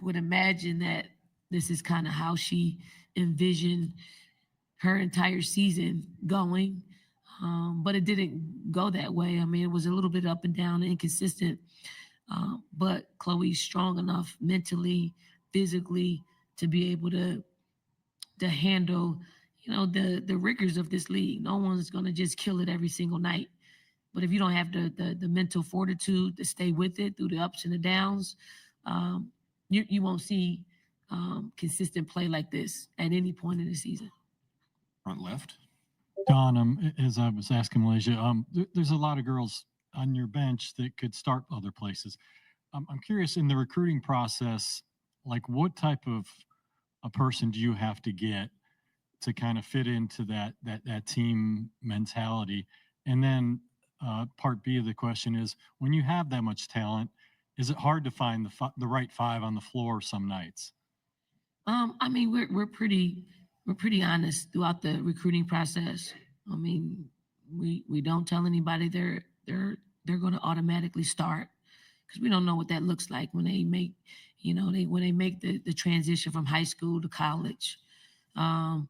imagine that this is kind of how she envisioned her entire season going, but it didn't go that way. I mean, it was a little bit up and down, inconsistent. But Chloe's strong enough mentally, physically, to be able to handle, the rigors of this league. No one's going to just kill it every single night. But if you don't have the mental fortitude to stay with it through the ups and the downs, you won't see consistent play like this at any point in the season. Front left. Don, as I was asking Malaysia, there's a lot of girls on your bench that could start other places. I'm curious, in the recruiting process, like what type of a person do you have to get to kind of fit into that team mentality? And then part B of the question is, when you have that much talent, is it hard to find the right five on the floor some nights? I mean, we're pretty honest throughout the recruiting process. I mean, we don't tell anybody they're going to automatically start, because we don't know what that looks like when they make, when they make the transition from high school to college. And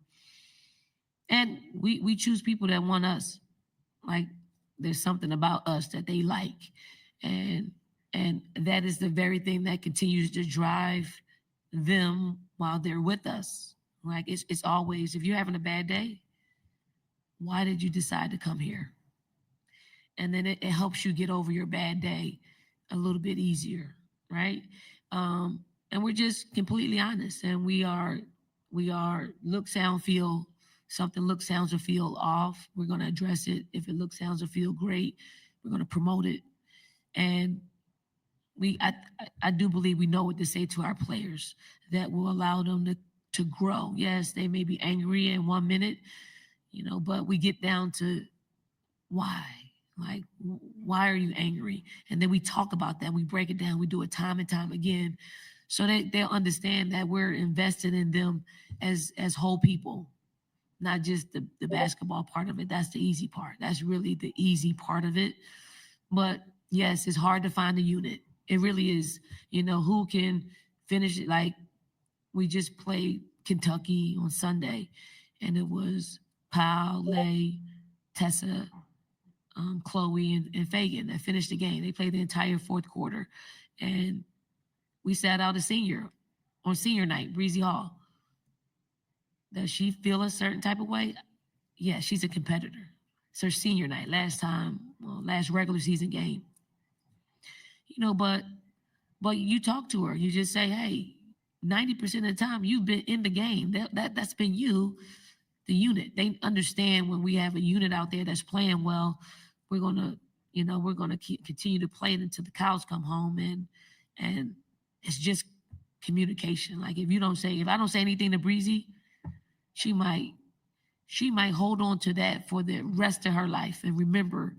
we choose people that want us. Like, there's something about us that they like, and that is the very thing that continues to drive them while they're with us. Like, it's always, if you're having a bad day, why did you decide to come here? And then it helps you get over your bad day a little bit easier, right? And we're just completely honest, and we are look, sound, feel. Something looks, sounds, or feel off, we're going to address it. If it looks, sounds, or feel great, We're going to promote it. And I do believe we know what to say to our players that will allow them to grow. Yes, they may be angry in 1 minute, but we get down to why. Like, why are you angry? And then we talk about that. We break it down. We do it time and time again, so they'll understand that we're invested in them as whole people, not just the basketball part of it. That's the easy part. That's really the easy part of it. But yes, it's hard to find a unit. It really is. Who can finish it? Like, we just played Kentucky on Sunday, and it was Powell, Lay, Tessa, Chloe, and Fagan that finished the game. They played the entire fourth quarter. And we sat out on senior night, Breezy Hall. Does she feel a certain type of way? Yeah, she's a competitor. It's her senior night, last regular season game. But you talk to her. You just say, hey, 90% of the time you've been in the game. That's been you, the unit. They understand when we have a unit out there that's playing well, we're gonna continue to play it until the cows come home, and it's just communication. Like, if I don't say anything to Breezy, she might hold on to that for the rest of her life and remember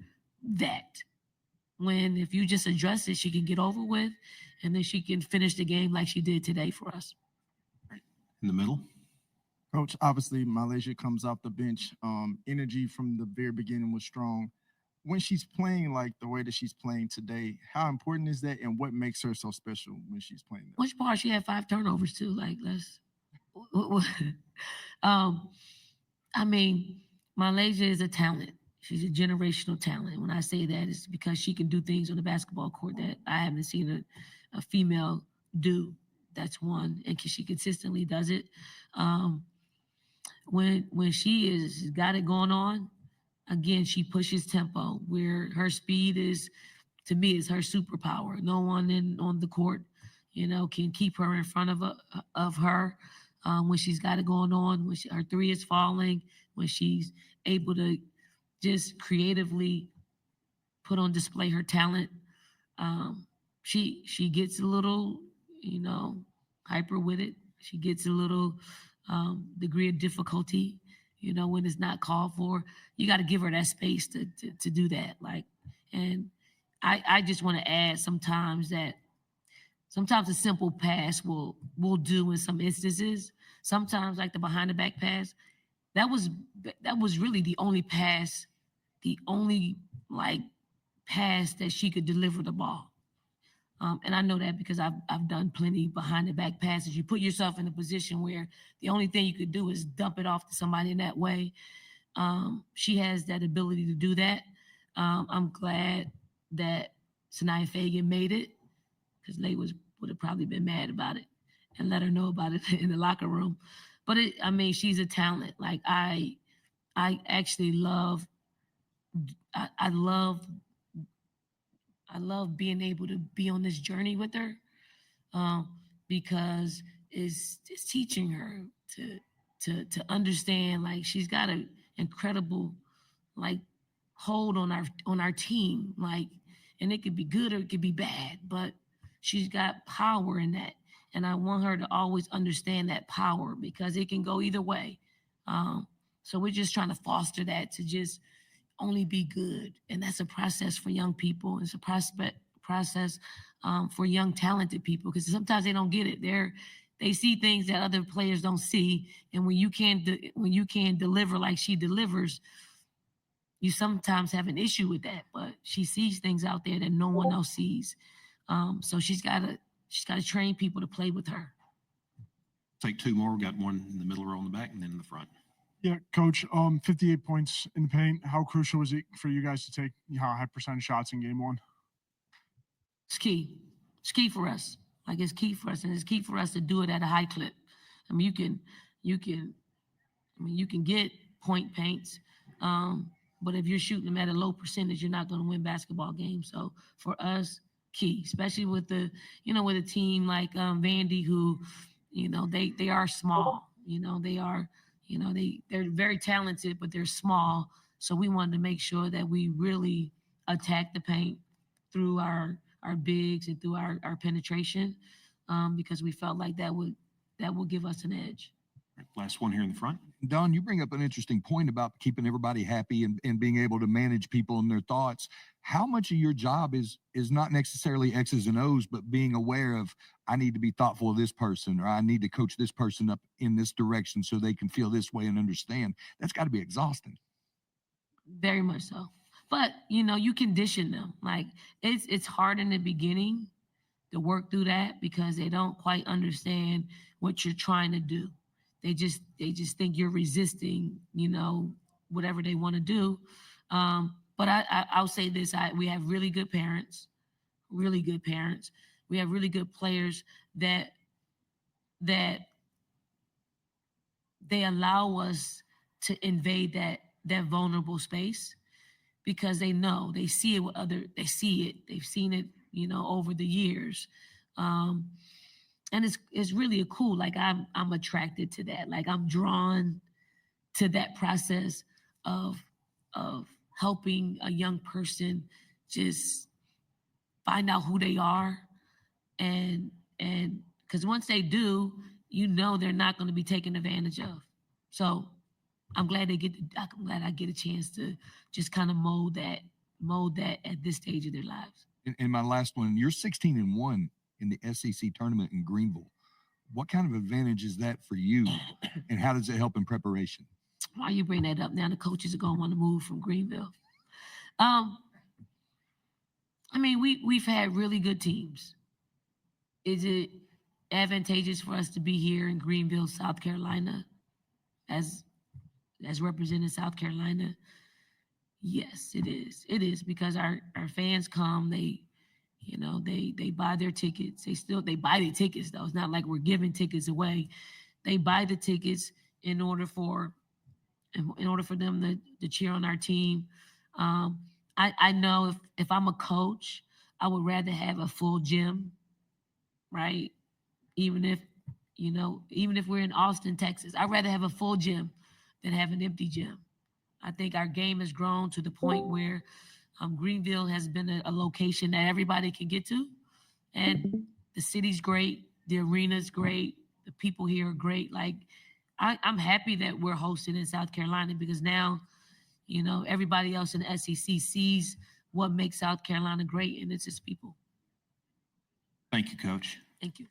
that. If you just address it, she can get over with, and then she can finish the game like she did today for us. In the middle. Coach, obviously Malaysia comes off the bench. Energy from the very beginning was strong. When she's playing like the way that she's playing today, how important is that, and what makes her so special when she's playing that? Which part? She had 5 turnovers too. Like, Malaysia is a talent. She's a generational talent. When I say that, it's because she can do things on the basketball court that I haven't seen a female do. That's one, and she consistently does it. When she is got it going on, again, she pushes tempo. Where her speed is, to me, is her superpower. No one on the court, can keep her in front of her when she's got it going on. When her three is falling, when she's able to just creatively put on display her talent. She gets a little, hyper with it. She gets a little degree of difficulty, when it's not called for. You got to give her that space to do that. And I just want to add sometimes a simple pass will do in some instances. Sometimes, like the behind the back pass, that was really the only pass that she could deliver the ball. And I know that because I've done plenty behind the back passes. You put yourself in a position where the only thing you could do is dump it off to somebody in that way. She has that ability to do that. I'm glad that Sanaya Fagan made it, because Lay would have probably been mad about it and let her know about it in the locker room. But she's a talent. Like, I actually love being able to be on this journey with her, because it's teaching her to understand, like, she's got an incredible hold on our team, and it could be good or it could be bad, but she's got power in that. And I want her to always understand that power, because it can go either way. So we're just trying to foster that to just only be good. And that's a process for young people. It's a process for young, talented people, because sometimes they don't get it. They see things that other players don't see. And when you can't deliver like she delivers, you sometimes have an issue with that. But she sees things out there that no one else sees. So she's got to train people to play with her. Take 2 more. We got one in the middle row in the back, and then in the front. Yeah, Coach, 58 points in the paint. How crucial was it for you guys to take high percentage shots in game 1? It's key. It's key for us. It's key for us, and it's key for us to do it at a high clip. You can get point paints, but if you're shooting them at a low percentage, you're not going to win basketball games. So for us, key, especially with a team like Vandy, who, they are small. They're very talented, but they're small. So we wanted to make sure that we really attack the paint through our bigs and through our penetration, because we felt like that would give us an edge. Last one here in the front. Don, you bring up an interesting point about keeping everybody happy and being able to manage people and their thoughts. How much of your job is not necessarily X's and O's, but being aware of, I need to be thoughtful of this person, or I need to coach this person up in this direction so they can feel this way and understand? That's got to be exhausting. Very much so. But, you condition them. Like, it's hard in the beginning to work through that because they don't quite understand what you're trying to do. They just think you're resisting, whatever they want to do. But I'll say this: we have really good parents, really good parents. We have really good players that they allow us to invade that vulnerable space because they know, they see it they've seen it, over the years. And it's really cool. Like I'm attracted to that. Like I'm drawn to that process of helping a young person just find out who they are, and because once they do, they're not going to be taken advantage of. So I'm glad I get a chance to just kind of mold that at this stage of their lives. And my last one, you're 16-1 in the SEC tournament in Greenville. What kind of advantage is that for you, and how does it help in preparation? Why you bring that up now? The coaches are going to want to move from Greenville. We've had really good teams. Is it advantageous for us to be here in Greenville, South Carolina, as representing South Carolina? Yes, it is. It is, because our fans come, they buy their tickets. They buy their tickets, though. It's not like we're giving tickets away. They buy the tickets in order for them to cheer on our team. I know if I'm a coach, I would rather have a full gym, right? Even if we're in Austin, Texas, I'd rather have a full gym than have an empty gym. I think our game has grown to the point where Greenville has been a location that everybody can get to. And the city's great. The arena's great. The people here are great. Like, I'm happy that we're hosting in South Carolina, because now, everybody else in the SEC sees what makes South Carolina great, and it's its people. Thank you, Coach. Thank you.